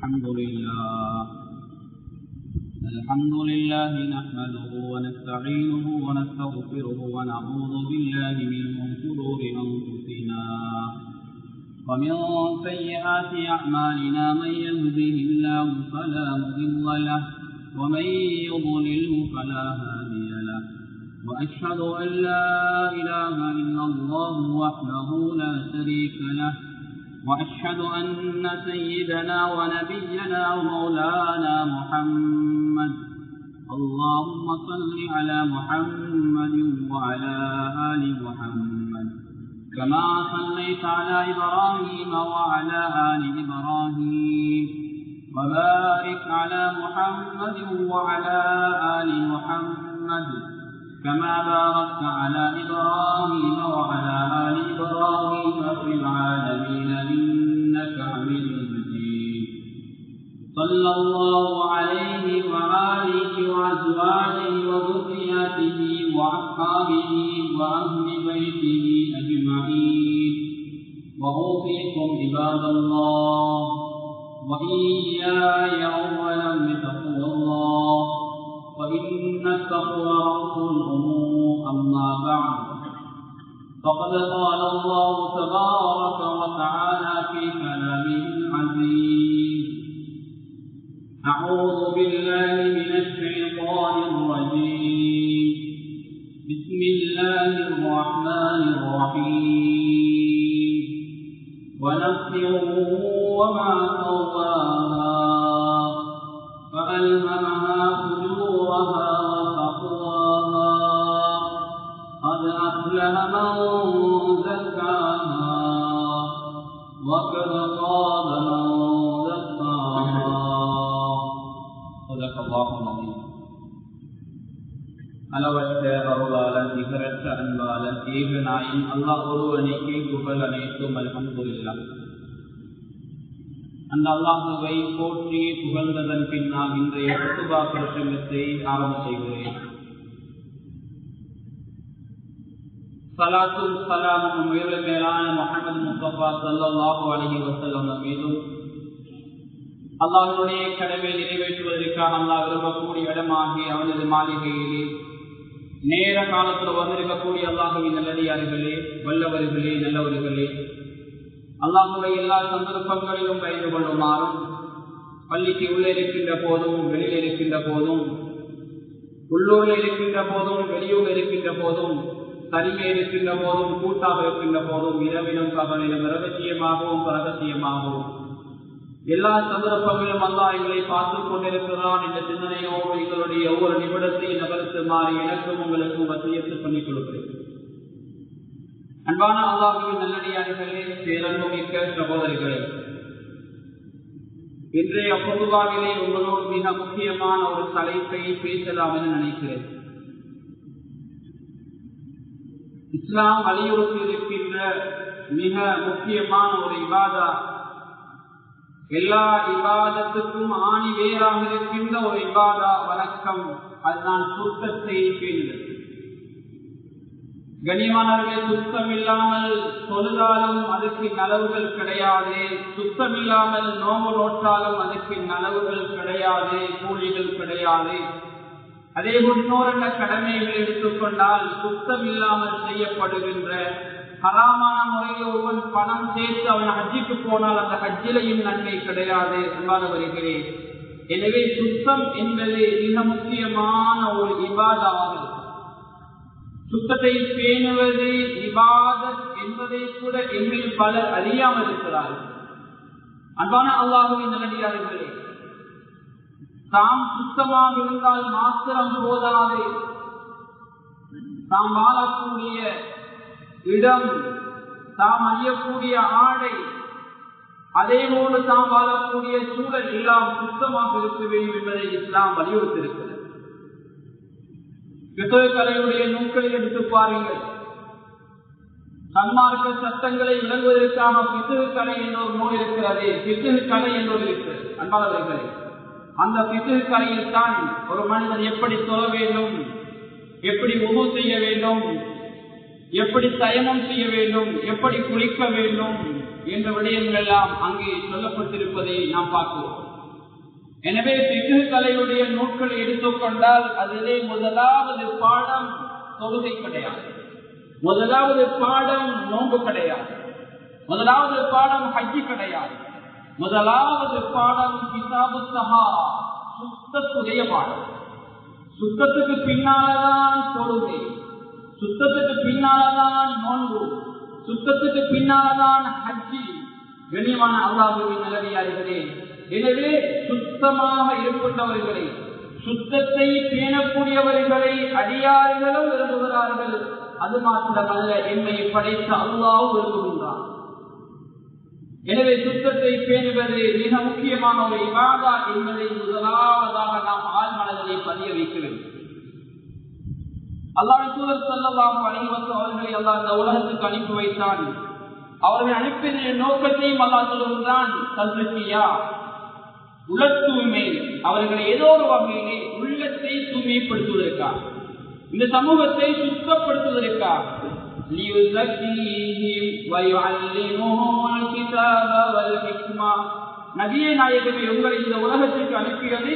الحمد لله نحمده ونستعينه ونستغفره ونعوذ بالله من شرور أنفسنا ومن سيئات أعمالنا من يهده الله فلا مضل له ومن يضلله فلا هادي له وأشهد أن لا إله إلا الله وحده لا شريك له وأشهد أن سيدنا ونبينا ومولانا محمد اللهم صل على محمد وعلى آل محمد كما صليت على إبراهيم وعلى آل إبراهيم وبارك على محمد وعلى آل محمد كما باركت على إبراهيم وعلى آل إبراهيم في العالمين إنك حميد مجيد صلى الله عليه وآله وأزواجه وذرياته وأصحابه وأهل بيته أجمعين وأوصيكم عباد الله وإياي أولا بتقوى الله وإن التقوى رأس الأمور أما بعد فقد قال الله تبارك وتعالى في كلامه العزيز أعوذ بالله من الشيطان الرجيم بسم الله الرحمن الرحيم ونفس وما سواها فألهمها فجورها وتقواها قد أفلح من زكاها وقد خاب من دساها صدق الله العظيم. அளவற்ற அருளாளன் நிகரற்ற அன்பாளன் ஏகநாயன் அல்லாஹ் ஒருவனுக்கே புகழ் அனைத்தும் அல்ஹம்துலில்லாஹ். அந்த அல்லாஹுவை போற்றி புகழ்ந்ததன் பின்னால் இன்றைய குத்துபா பிரசங்கத்தை ஆரம்ப செய்கிறேன். ஸலாத்தும் ஸலாமும் மேலான முஹம்மது முஸ்தபா ஸல்லல்லாஹு அலைஹி வஸல்லம் மீதும் அல்லாஹ்வுடைய கடமை நிறைவேற்றுவதற்காக அல்லாஹ் விரும்பக்கூடிய இடமாகிய அவனது மாளிகையிலே நேர காலத்தில் வந்திருக்கக்கூடிய அல்லாஹுவின் நல்லடியார்களே, வல்லவர்களே, நல்லவர்களே, அல்லாஹுவை எல்லா சந்தர்ப்பங்களிலும் பயந்து கொள்ளுமாறும் பள்ளிக்கு உள்ளே இருக்கின்ற போதும் வெளியில் இருக்கின்ற போதும் உள்ளூரில் இருக்கின்ற போதும் வெளியூரில் இருக்கின்ற போதும் தனிமை இருக்கின்ற போதும் கூட்டாக இருக்கின்ற போதும் இரவிலும் பகலிலும் ரகசியமாகவும் பரகசியமாகவும் எல்லா சந்தர்ப்பங்களிலும் அல்லாஹ் எங்களை பார்த்துக் கொண்டிருக்கிறான் என்ற சிந்தனையோடு எங்களுடைய ஒவ்வொரு நிமிடத்தையும் நகர்த்துமாறு எனக்கும் உங்களுக்கும் வசியத்து பண்ணிக் கொள்கிறேன். அன்பான அல்லாஹ்வின் நல்லடியார்களே, பேரன்புமிக்க சகோதரிகளே, இன்றைய பொதுவாவிலே உங்களோடு மிக முக்கியமான ஒரு தலைப்பை பேசலாம் என நினைக்கிறேன். இஸ்லாம் வலியுறுத்தி இருக்கின்ற மிக முக்கியமான ஒரு இபாதா, எல்லா இபாதத்துக்கும் ஆணி வேறாக இருக்கின்ற ஒரு இபாதா வணக்கம், அதுதான் சுத்தத்தை பேணுதல். கனிமானவர்களே, சுத்தம் இல்லாமல் தொழுதாலும் அதுக்கு நலவுகள் கிடையாது, சுத்தம் இல்லாமல் நோம்பு நோட்டாலும் அதுக்கு நலவுகள் கிடையாது, கூலிகள் கிடையாது. அதேபோல் இன்னொரு கடமைகள் எடுத்துக்கொண்டால் சுத்தம் இல்லாமல் செய்யப்படுகின்ற ஹராமான முறையில் ஒருவன் பணம் சேர்த்து அவன் ஹஜ்ஜுக்கு போனால் அந்த ஹஜ்ஜிலையும் நன்மை கிடையாது. அன்பானவர்களே, எனவே சுத்தம் என்பது மிக முக்கியமான ஒரு இபாதாவாகும். சுத்தத்தை பேணுவது இபாதத் என்பதை கூட எங்கள் பலர் அறியாமல் இருக்கிறார்கள். அன்பான அல்லாஹ்வின் நல்லடியார்களே, தாம் சுத்தமாக இருந்தால் மாத்திரம் போதாது, தாம் வாழக்கூடிய இடம், தாம் அணியக்கூடிய ஆடை, அதேபோடு தாம் வாழக்கூடிய சூழல் எல்லாம் சுத்தமாக இருக்க வேண்டும் என்பதை இஸ்லாம் வலியுறுத்தியிருக்கிறது. கலையுடைய நூல்களை எடுத்து பாருங்கள். சன்மார்க்க சட்டங்களை விளங்குவதற்கான பிசுகு கலை என்ற ஒரு நூல் இருக்கிறது, பிசுகு கலை என்றொரு இருக்கிறது. அன்பாளர்களே, அந்த பிசுகு கலையில் தான் ஒரு மனிதன் எப்படி தொழ வேண்டும், எப்படி உது செய்ய வேண்டும், எப்படி தயமம் செய்ய வேண்டும், எப்படி குளிக்க வேண்டும் என்ற விடயங்கள் எல்லாம் அங்கே சொல்லப்பட்டிருப்பதை நாம் பார்க்கிறோம். எனவே ஃபிக்ஹ் கலையுடைய நூல்களை எடுத்துக்கொண்டால் அதிலே முதலாவது பாடம் தொழுகை கிடையாது, முதலாவது பாடம் நோன்பு கிடையாது, முதலாவது பாடம் ஹஜ்ஜி கிடையாது, முதலாவது பாடம் கிதாபு ஸஹாரா, சுத்தத்துடைய பாடம். சுத்தத்துக்கு பின்னால்தான் தொழுகை, சுத்தத்துக்கு பின்னால்தான் நோன்பு, சுத்தத்துக்கு பின்னால்தான் ஹஜ்ஜி. கண்ணியமான அல்லாஹ்வின் நல்லடியார்களே, எனவே சுத்தமாக இருக்கின்றவர்களை, சுத்தத்தை பேணக்கூடியவர்களை அடியார்களும் விரும்புகிறார்கள். அது மாத்திரமல்ல, எம்மை படைத்த அல்லாஹ் விரும்புகின்றான். எனவே சுத்தத்தை பேணுவது மிக முக்கியமான ஒரு இபாதா என்பதை முதலாவதாக நாம் ஆழ்மனதிலே பதிய வைக்க வேண்டும். அல்லாஹ்வின் தூதர் ஸல்லல்லாஹு அலைஹி வஸல்லம் அவர்களை அல்லாஹ் இந்த உலகத்துக்கு அனுப்பி வைத்தான். அவர்களை அனுப்பிய நோக்கத்தையும் அல்லாஹ் சொல்கிறான், தஸ்கியா, உள தூய்மை. அவர்களை ஏதோ ஒரு வகையிலே உள்ளத்தை தூய்மைப்படுத்துவதற்காக, இந்த சமூகத்தை சுத்தப்படுத்துவதற்காக, நபியே நாயகமே உங்களை இந்த உலகத்திற்கு அனுப்பியது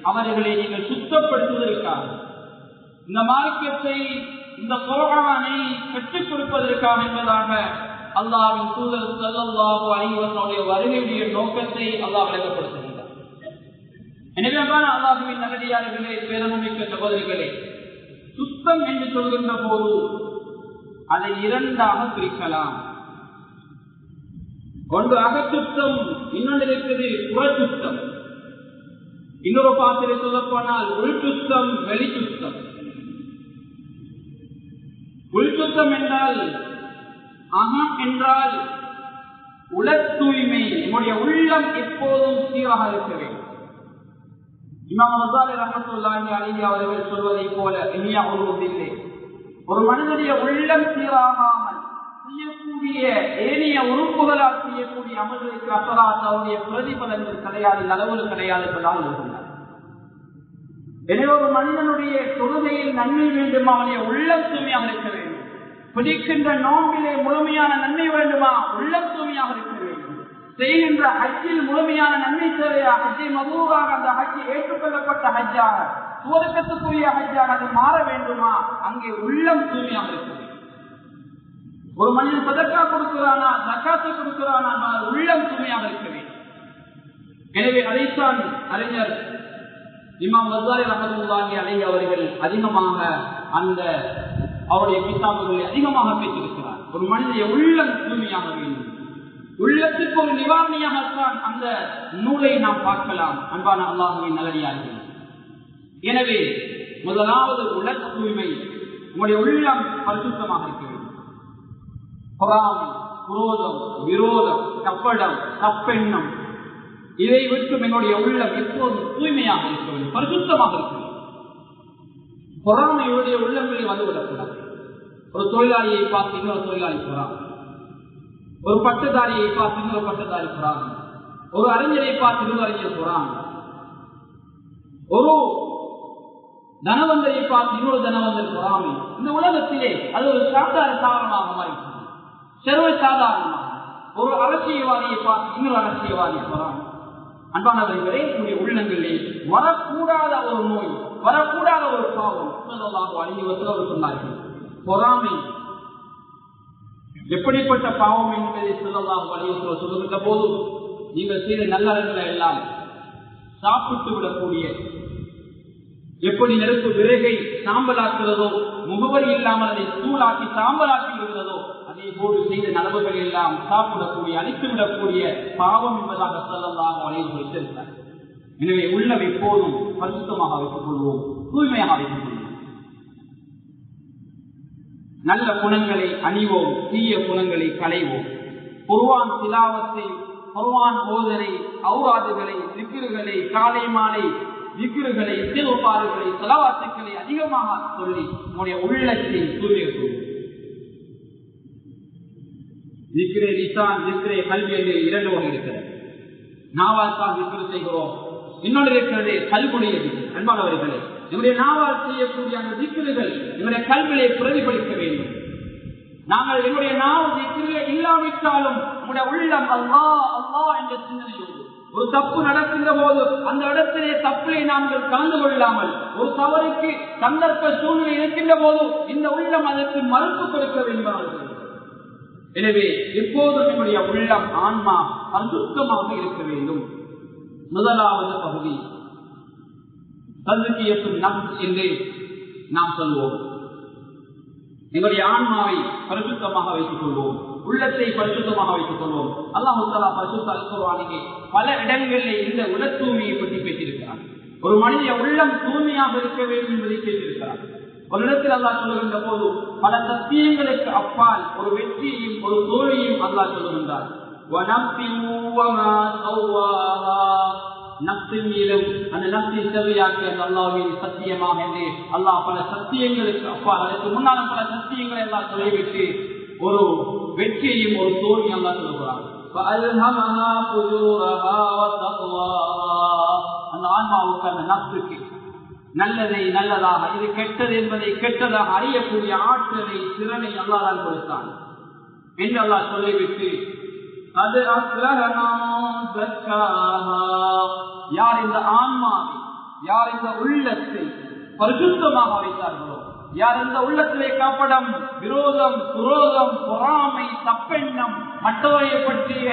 அவர்களை நீங்கள் சுத்தப்படுத்துவதற்காக, இந்த மார்க்கத்தை, இந்த குர்ஆனை கற்றுக் கொடுப்பதற்காக என்பதாக அல்லாஹ்வின் தூதர் ஸல்லல்லாஹு அலைஹி வஸல்லம் வருகையுடைய நோக்கத்தை அல்லாஹ் விளக்கப்படுத்துகிறார். எனவே அல்லாஹ்வின் நல்லடியார்களே, பேரன்புமிக்க சகோதரிகளே, சுத்தம் என்று சொல்கின்ற போது அதை இரண்டாக பிரிக்கலாம். ஒன்று அகச்சுத்தம், இன்னொன்று இருக்குது புறச்சுத்தம். இன்னொரு பாத்திரை சொல்லப்போனால் உள்சுத்தம், வெளிச்சுத்தம். உள்சுத்தம் என்றால், அகம் என்றால் உள தூய்மை, நம்முடைய உள்ளம் எப்போதும் சீராக இருக்க வேண்டும். இமாம் கஸாலி ரஹ்மத்துல்லாஹி அலைஹி அவர்கள் சொல்வதை போல இனியா ஒருவதில்லை, ஒரு மனிதனுடைய உள்ளம் சீராகாமல் செய்யக்கூடிய ஏனைய உறுப்புகளால் செய்யக்கூடிய அமல்களுக்கு அசராத் அவருடைய பிரதிபலங்கள் கிடையாது, நலவுகள் கிடையாது என்பதால் இருக்கிறார். எனவே ஒரு மனிதனுடைய தொழுகையில் நன்மை வேண்டும், அவனுடைய உள்ளம் தூய்மையாக இருக்க வேண்டும். பிடிக்கின்ற நோம்பிலே முழுமையான நன்மை வேண்டுமா, உள்ளம் தூய்மையாக இருக்க வேண்டும். செய்கின்ற ஹஜ்ஜில் முழுமையான நன்மை தேவையா, ஹஜ்ஜை மபூராக, அந்த ஹஜ்ஜை ஏற்றுக்கொள்ளப்பட்ட ஹஜ்ஜாக, சுவர்க்கத்துக்குரிய ஹஜ்ஜாக அது மாற வேண்டுமா, அங்கே உள்ளம் தூய்மையாக இருக்க வேண்டும். ஒரு மனிதன் சதக்கா கொடுக்கிறானா, ஜக்காத்தை கொடுக்கிறானா, உள்ளம் தூய்மையாக இருக்க வேண்டும். எனவே அதைத்தான் அறிஞர் இமாம் கஸாலி ரஹ்மத்துல்லாஹி அலைஹி அவர்கள் அதிகமாக அந்த அவருடைய கிதாபுகளை அதிகமாக பேசியிருக்கிறார். ஒரு மனிதனுடைய உள்ளம் தூய்மையாக வேண்டும். உள்ளத்துக்கு ஒரு நிவாரணியாகத்தான் அந்த நூலை நாம் பார்க்கலாம். அன்பான அல்லாஹ்வின் நல்லடியார்களே, எனவே முதலாவது உள்ள தூய்மை, உங்களுடைய உள்ளம் பரிசுத்தமாக இருக்க வேண்டும். பொறாமை, குரோதம், விரோதம், கப்படம், தப்பெண்ணம், இதை விட்டு எங்களுடைய உள்ளம் எப்போதும் தூய்மையாக இருக்க வேண்டும், பரிசுத்தமாக இருக்க வேண்டும். பொறாமையுடைய உள்ளங்களை வந்துவிடக்கூடாது. ஒரு தொழிலாளியை பார்த்து இன்னொரு தொழிலாளி பொறாமை, ஒரு பட்டதாரியை பார்த்து இன்னொரு பட்டதாரி பொறாமை, ஒரு அறிஞரை பார்த்து இன்னொரு அறிஞர் பொறாமை, ஒரு தனவந்தரை பார்த்து இன்னொரு தனவந்தர் பொறாமை. இந்த உலகத்திலே அது ஒரு சாதாரணமாக மாறிவிட்டது, சர்வ சாதாரணமாக. ஒரு அரசியல்வாதியை பார்த்து இன்னொரு அரசியல்வாதியை பொறாமை. அன்பானவர்களே, உங்களுடைய உள்ளங்களிலே வரக்கூடாத ஒரு நோய், வரக்கூடாத ஒரு பாவம் ஸல்லல்லாஹு அலைஹி வஸல்லம் சொன்னார்கள், பொறாமை. எப்படிப்பட்ட பாவம் என்பதை ஸல்லல்லாஹு அலைஹி வஸல்லம் சொல்லுகின்ற போது, நீங்கள் செய்த நல்லறங்களை எல்லாம் சாப்பிட்டு விடக்கூடிய, எப்படி நெருப்பு விறகை சாம்பலாக்குகிறதோ, முகவரி இல்லாமல் அதை தூளாக்கி சாம்பலாக்கி விடுகிறதோ, அதே போது செய்த நலவுகள் எல்லாம் சாப்பிடக்கூடிய, அழித்து விடக்கூடிய பாவம் என்பதாக ஸல்லல்லாஹு அலைஹி வஸல்லம் சொல்லியிருக்கிறார். எனவே உள்ளம் எப்போதும் பரிசுத்தமாக வைத்துக் கொள்வோம், தூய்மையாக வைத்துக் கொள்வோம். நல்ல குணங்களை அணிவோம், தீய குணங்களை களைவோம். குர்ஆன் திலாவத்தை, குர்ஆன் ஓதலை, ஔராதுகளை, திக்ருகளை, காலை மாலை திக்ருகளை, இஸ்திக்ஃபார்களை, ஸலவாத்துக்களை அதிகமாக சொல்லி நம்முடைய உள்ளத்தை தூய்மைப்படுத்துவோம். திக்ரே லிசான், திக்ரே கல்வி என்று இரண்டு வகை இருக்கிறது. நாவால் தான் திக்ரு செய்கிறோம், இன்னொன்று இருக்கிறது கல்வியுடைய திக்ர். அன்பானவர்களே, நம்முடைய நாவால் செய்யக்கூடிய அந்த திக்ருகள் நம்முடைய கல்வியை பிரதிபலிக்க வேண்டும். நாங்கள் என்னுடைய நாவ் திக்ரு இல்லாவிட்டாலும் நம்முடைய உள்ளம் அல்லாஹ் அல்லாஹ் என்ற சிந்தனையோடு, ஒரு தப்பு நடக்கின்ற போது அந்த இடத்திலே தப்பிலே நாங்கள் கலந்து கொள்ளாமல், ஒரு தவறுக்கு சந்தர்ப்ப சூழ்நிலை இருக்கின்ற போது இந்த உள்ளம் அதற்கு மறுப்பு கொடுக்க வேண்டும். எனவே எப்போதும் நம்முடைய உள்ளம் ஆன்மா பரிசுத்தமாக இருக்க வேண்டும். முதலாவது பகுதி தஸ்கியத்துன் நஃப்ஸ் என்று நாம் சொல்வோம். எங்களுடைய ஆன்மாவை பரிசுத்தமாக வைத்துக் கொள்வோம், உள்ளத்தை பரிசுத்தமாக வைத்துக் கொள்வோம். அல்லாஹ் தஆலா பரிசுத்த அல் குர்ஆனிலே பல இடங்களில் இந்த உள்ள தூய்மையை பற்றி பேசியிருக்கிறார். ஒரு மனித உள்ளம் தூய்மையாக இருக்க வேண்டும் என்பதை பேசியிருக்கிறார். ஒரு இடத்தில் அல்லாஹ் சொல்லுகின்ற போது பல சத்தியங்களுக்கு அப்பால் ஒரு வெற்றியையும் ஒரு தோல்வியையும் அல்லாஹ் சொல்லுகின்றார். நப்சின் மீதும் அந்த நப்சை செவ்வையாக்கிய அந்த அல்லாஹ்வின் சத்தியமாக என்று அல்லாஹ் பல சத்தியங்களுக்கு அப்பால், அதற்கு முன்னாலும் பல சத்தியங்களை எல்லாம் சொல்லிவிட்டு ஒரு வெற்றியையும் ஒரு தோல்வியும் அல்லாஹ் சொல்லுகிறார். அந்த ஆன்மாவுக்கு அந்த நப்சுக்கு நல்லதை நல்லதாக, இது கெட்டது என்பதை கெட்டதாக அறியக்கூடிய ஆற்றலை திறனை அல்லாஹ் தான் கொடுத்தான் என்று அல்லாஹ் சொல்லிவிட்டு, அது யார் இந்த ஆன்மாவை, யார் இந்த உள்ளத்தை பரிசுத்தமாக வைத்தார்களோ, யார் இந்த உள்ளத்திலே கபடம், விரோதம், குரோதம், பொறாமை, தப்பெண்ணம், மற்றவரை பற்றிய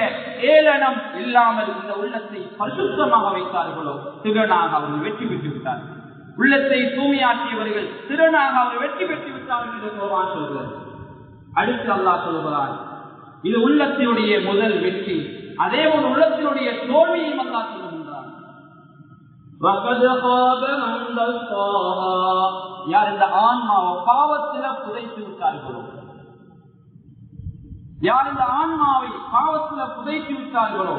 ஏளனம் இல்லாமல் இந்த உள்ளத்தை பரிசுத்தமாக வைத்தார்களோ திறனாக அவர்கள் வெற்றி பெற்று விட்டார்கள். உள்ளத்தை தூய்மையாக்கியவர்கள் திறனாக அவர் வெற்றி பெற்று விட்டார்கள் என்று குர்ஆன் சொல்கிறது. அடுத்து அல்லாஹ் சொல்கிறார், இது உள்ளத்தினுடைய முதல் வெற்றி. அதே ஒரு உள்ளத்தினுடைய தோல்வியையும் அல்லாஹ் சொல்லுகின்றார். யார் இந்த ஆன்மாவை பாவத்தில புதைத்து விட்டார்களோ, யார் இந்த ஆன்மாவை பாவத்தில புதைத்து விட்டார்களோ,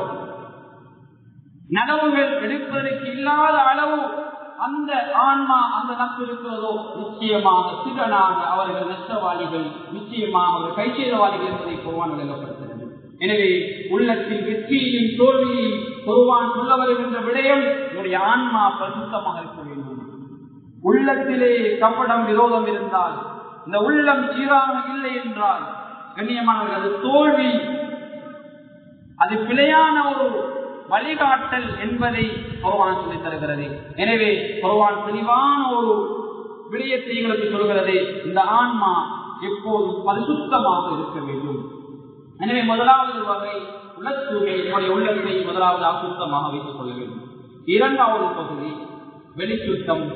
நனவுகள் எடுப்பதற்கு இல்லாத அளவு அந்த ஆன்மா அந்த நட்பு இருக்கிறதோ, நிச்சயமாக திறனாக அவர்கள் நஷ்டவாளிகள், நிச்சயமாக அவர்கள் கைச்சேதவாளிகள் என்பதை குர்ஆன் விளங்கப்படுத்துகிறது. எனவே உள்ளத்தில் வெற்றியையும் தோல்வியையும் குர்ஆன் சொல்ல வருகின்ற விடயம், என்னுடைய ஆன்மா பரிசுத்தமாக இருக்க வேண்டும். உள்ளத்திலே கபடம், விரோதம் இருந்தால், இந்த உள்ளம் சீராக இல்லை என்றால் கண்ணியமானவர்கள் அது தோல்வி, அது பிழையான ஒரு வழிகாட்டல் என்பதை குர்ஆன் சொல்லித் தருகிறது. எனவே குர்ஆன் தெளிவான ஒரு விடயத்தை எங்களுக்கு சொல்கிறது, இந்த ஆன்மா எப்போதும் பரிசுத்தமாக இருக்க வேண்டும். எனவே முதலாவது வகை உளத்தூய்மை, என்னுடைய உள்ளத்தை முதலாவது அசுத்தமாக வைத்துக் கொள்ள வேண்டும். இரண்டாவது பகுதி வெளிச்சுத்தம்.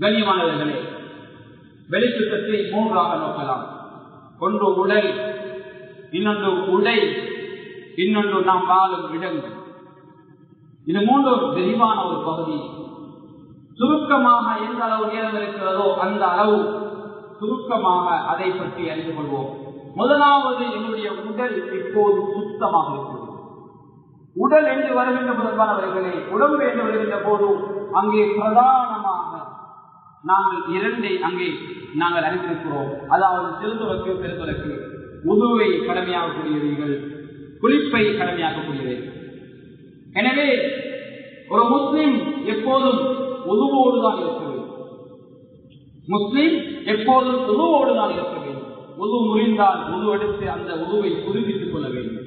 கண்ணியமானவர்களே, வெளிச்சுத்தத்தை மூன்றாக நோக்கலாம். ஒன்று உடல், இன்னொன்று உடை, இன்னொன்று நாம் வாழும் இடங்கள். இது மூன்று விரிவான ஒரு பகுதி. சுருக்கமாக எந்த அளவு நேரம் இருக்கிறதோ அந்த அளவு சுருக்கமாக அதை பற்றி அறிந்து கொள்வோம். முதலாவது, என்னுடைய உடல் எப்போது சுத்தமாக இருக்கிறது. உடல் என்று வருகின்ற முதல்வானவர்களே, உடம்பு என்று வருகின்ற போது அங்கே பிரதானமாக நாங்கள் இரண்டை அங்கே நாங்கள் அறிந்திருக்கிறோம். அதாவது சிறுதுளக்கு, பெருதுளக்கு. உதுவை கடமையாகக்கூடியவர்கள், குளிப்பை கடமையாக்கக்கூடியவர்கள். எனவே ஒரு முஸ்லிம் எப்போதும் உதுவோடு தான் இருக்க வேண்டும். முஸ்லிம் எப்போதும் உதுவோடு தான் இருக்க வேண்டும். உது முறிந்தால் உது எடுத்து அந்த உதுவை புதுப்பித்துக் கொள்ள வேண்டும்.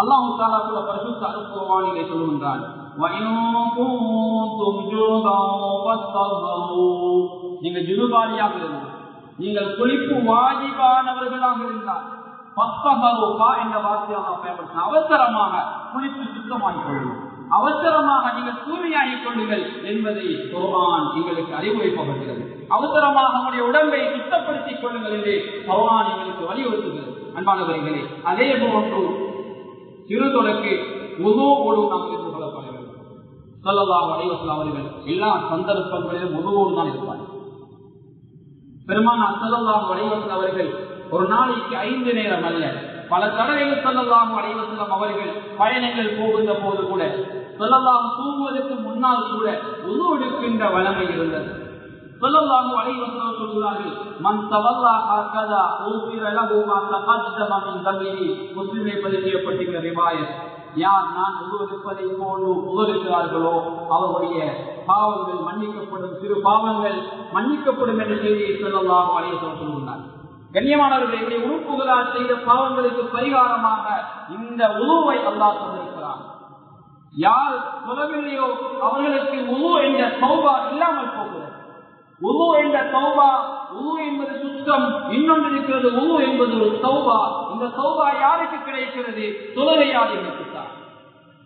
அல்லாஹ் தஆலா கூட பரிசுத்த அல் குர்ஆனிலே சொல்லுகின்றான், நீங்கள் ஜுனுபாலியாக இருந்தால், நீங்கள் குளிப்பு வாஜிபானவர்களாக இருந்தால், என்ற வார்த்தையாக பயன்படுத்தின அவசரமாக குளிப்பு சுத்தமாகிக் கொள்ளுங்கள், அவசரமாக நீங்கள் தூய்மையாகிக் கொள்ளுங்கள் என்பதை குர்ஆன் எங்களுக்கு அறிவுரைப்பப்படுகிறது. அவசரமாக உங்களுடைய உடம்பை சுத்தப்படுத்திக் கொள்ளுங்கள் என்று குர்ஆன் எங்களுக்கு வலியுறுத்துகிறது. அன்பானவர்களே, அதே போன்று சிறுதொடக்கு உதுவோடு நாம் இருந்து கொள்ளப்பட வேண்டும். ஸல்லல்லாஹு அலைஹி வஸல்லம் அவர்கள் எல்லா சந்தர்ப்பங்களிலும் உதுவோடு தான் இருப்பார்கள். பெருமானார் ஸல்லல்லாஹு அலைஹி வஸல்லம் அவர்கள் ஒரு நாளைக்கு 5 நேரம் அல்ல, பல தடவைகள் ஸல்லல்லாஹு அலைஹி வஸல்லம் அவர்கள் பயணங்கள் போகின்ற போது கூட, ஸல்லல்லாஹு தூங்குவதற்கு முன்னால் கூட உது எடுக்கின்ற வழமை இருந்தது. ஸல்லல்லாஹு அலைஹி வஸல்லம் சொல்கிறார்கள், மன் தவல்லா ஹக்கதா ஊஃபிர லஹு மா தகத்தம மின் தம்மிஹி. முஸ்லிமிலே பதிவு செய்யப்பட்டிருக்கிற ரிவாயத், யார் நான் உது எடுப்பதை போன்று உதவுகிறார்களோ அவருடைய பாவங்கள் மன்னிக்கப்படும், சிறு பாவங்கள் மன்னிக்கப்படும் என்ற செய்தியை ஸல்லல்லாஹு அலைஹி வஸல்லம் சொல்கிறார். கண்ணியமானவர்களுடைய உறுப்புகளால் செய்த பாவங்களுக்கு பரிகாரமாக இந்த உதுவை அல்லாஹ் தந்திருக்கிறான். யார் தொழவில்லையோ அவர்களுக்கு உது என்ற தௌபா இல்லாமல் போகிறது. உது என்ற தௌபா, உது என்பது சுத்தம், இன்னொன்று இருக்கிறது உது என்பது ஒரு தௌபா. இந்த தௌபா யாருக்கு கிடைக்கிறது? தொழுகையாளிகளுக்கு தான்.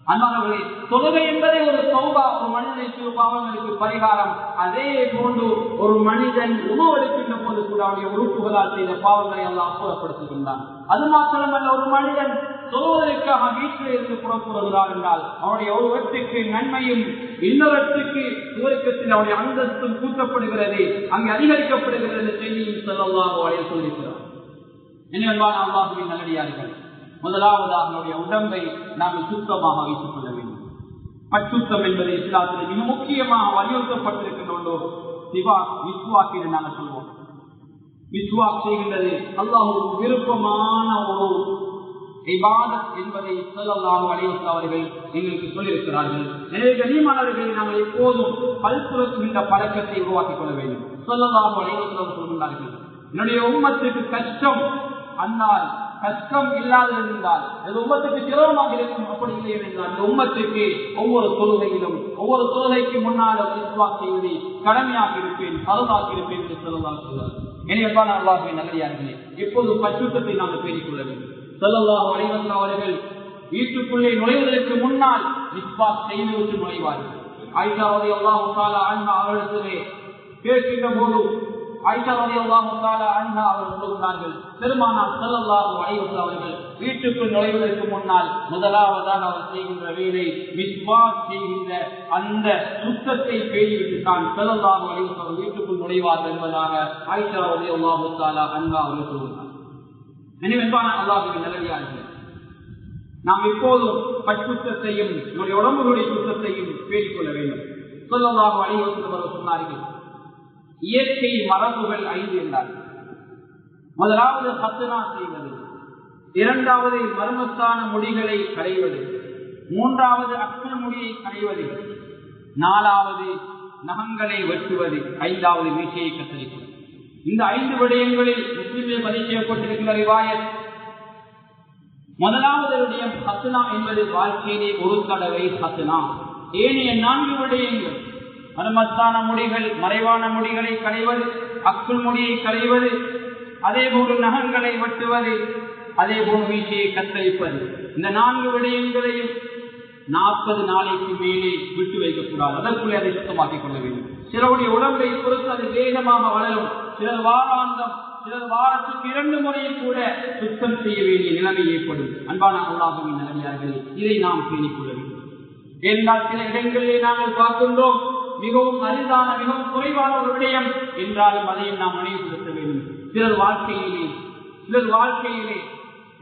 அன்பானவர்களே, தொழுகை என்பதே ஒரு தௌபா, ஒரு மனிதனுக்கு பாவங்களுக்கு பரிகாரம். அதே போன்று ஒரு மனிதன் உணவு எடுக்கின்ற போது கூட அவருடைய உறுப்புகளால் செய்த பாவங்களை எல்லாம் அப்புறப்படுத்துகின்றான். அது மாத்திரமல்ல, ஒரு மனிதன் தொழுவதற்காக வீட்டில் இருந்து புறப்படுகிறார் என்றால் அவருடைய ஒரு வெற்றிக்கு நன்மையும் இன்னொருவற்றுக்கு சுவர்க்கத்தில் அவருடைய அந்தஸ்தும் கூட்டப்படுகிறது, அங்கு அதிகரிக்கப்படுகிறது செய்தியும் ஸல்லல்லாஹு அலைஹி வஸல்லம் சொல்லியிருக்கிறார். எனவே அல்லாஹ்வின் நல்லடியார்கள், முதலாவதாக நம்முடைய உடம்பை நாம் சுத்தமாக வைத்துக் கொள்ள வேண்டும். பச்சுத்தம் என்பது இஸ்லாத்தில் மிக முக்கியமாக வலியுறுத்தப்பட்டிருக்கின்ற விஸ்வாக் என்று நாங்கள் சொல்வோம். விஸ்வாக் செய்கின்றது அல்லாஹ்வுக்கு விருப்பமான ஒரு இபாதத் என்பதை ஸல்லல்லாஹு அலைஹி வஸல்லம் அவர்கள் எங்களுக்கு சொல்லியிருக்கிறார்கள். எனவே கண்ணியமானவர்களை நாங்கள் எப்போதும் பல் துலக்குகின்ற பழக்கத்தை உருவாக்கிக் கொள்ள வேண்டும். ஸல்லல்லாஹு அலைஹி வஸல்லம் சொல்கின்றார்கள், என்னுடைய உம்மத்துக்கு கஷ்டம் அன்னால் கஷ்டம் இல்லாத இருந்தால் அது உம்மத்துக்கு சிரமமாக இருக்கும். அப்படி இல்லை என்றால் இந்த உம்மத்துக்கு ஒவ்வொரு தொழுகையிலும் ஒவ்வொரு தொழுகைக்கு முன்னாலும் விஸ்வாஸ் செய்வதை கடமையாக இருப்பேன், பரவாக இருப்பேன் என்று ஸல்லல்லாஹு அலைஹி வஸல்லம். எனவே அல்லாஹ்வின் நல்லடியார்களே, எப்போதும் பரிசுத்தத்தை நாம் பேணிக் கொள்ள வேண்டும். ஸல்லல்லாஹு அலைஹி வஸல்லம் அவர்கள் வீட்டுக்குள்ளே நுழைவதற்கு முன்னால் விஸ்வாஸ் செய்துவிட்டு நுழைவார்கள். ஆயிஷா ரலியல்லாஹு தஆலா அன்ஹா அவர்களிடத்திலே கேட்கின்ற போது ஆயிஷா ரலியல்லாஹு தஆலா அன்ஹா அவர்கள் சொல்கிறார்கள், பெருமானார் ஸல்லல்லாஹு அலைஹி வஸல்லம் அவர்கள் வீட்டுக்குள் நுழைவதற்கு முன்னால் முதலாவதாக அவர் செய்கின்ற வேலை விஸ்வாஸ் செய்கின்ற அந்த சுத்தத்தை பேணிவிட்டு தான் ஸல்லல்லாஹு அலைஹி வஸல்லம் வீட்டுக்குள் நுழைவார்கள் என்பதாக ஆயிஷா ரலியல்லாஹு தஆலா அன்ஹா அவர்கள் சொல்கிறார்கள். எனவே அல்லாஹ்வின் நல்லடியார்களே, நாம் எப்போதும் பச்சுத்தத்தையும் நம்முடைய உடம்புகளுடைய சுத்தத்தையும் பேணிக்கொள்ள வேண்டும். ஸல்லல்லாஹு அலைஹி வஸல்லம் சொன்னார்கள், இயற்கை மரபுகள் 5 என்றார்கள். முதலாவது ஹத்னா செய்வது, இரண்டாவது மர்மத்தான முடிகளை களைவது, மூன்றாவது அக்கள் முடியை களைவது, நாலாவது நகங்களை வெட்டுவது, ஐந்தாவது மீசையை கத்தரிப்பது. இந்த 5 விடயங்களில் முஸ்லிமிலே பதிவு செய்யப்பட்டிருக்கிற ரிவாயத். முதலாவது விடயம் ஹத்னா என்பது வாழ்க்கையிலே ஒரு தடவை ஹத்னா. ஏனைய 4 விடயங்கள் மர்மத்தான முடிகள், மறைவான முடிகளை களைவது, அக்குள் முடியை களைவது, அதே போன்று நகங்களை வெட்டுவது, அதே போன்று மீசையை கத்தரிப்பது, இந்த 4 விடயங்களையும் 40 நாளைக்கு மேலே விட்டு வைக்கக்கூடாது. அதற்குள்ளே அதை சுத்தமாக்கிக் கொள்ள வேண்டும். சிலருடைய உடம்பை பொறுத்து அது வேகமாக வளரும். சிலர் வாராந்தம், சிலர் வாரத்துக்கு 2 முறையில் கூட சுத்தம் செய்ய வேண்டிய நிலைமை ஏற்படும். அன்பான அல்லாஹ்வின் நல்லடியார்களே, இதை நாம் பேணிக் கொள்ள வேண்டும். ஏனென்றால் சில இடங்களிலே நாங்கள் பார்க்கின்றோம், மிகவும் அரிதான மிகவும் குறைவான ஒரு விடயம் என்றாலும் அதையும் நாம் நினைவுபடுத்த வேண்டும். சிலர் வாழ்க்கையிலே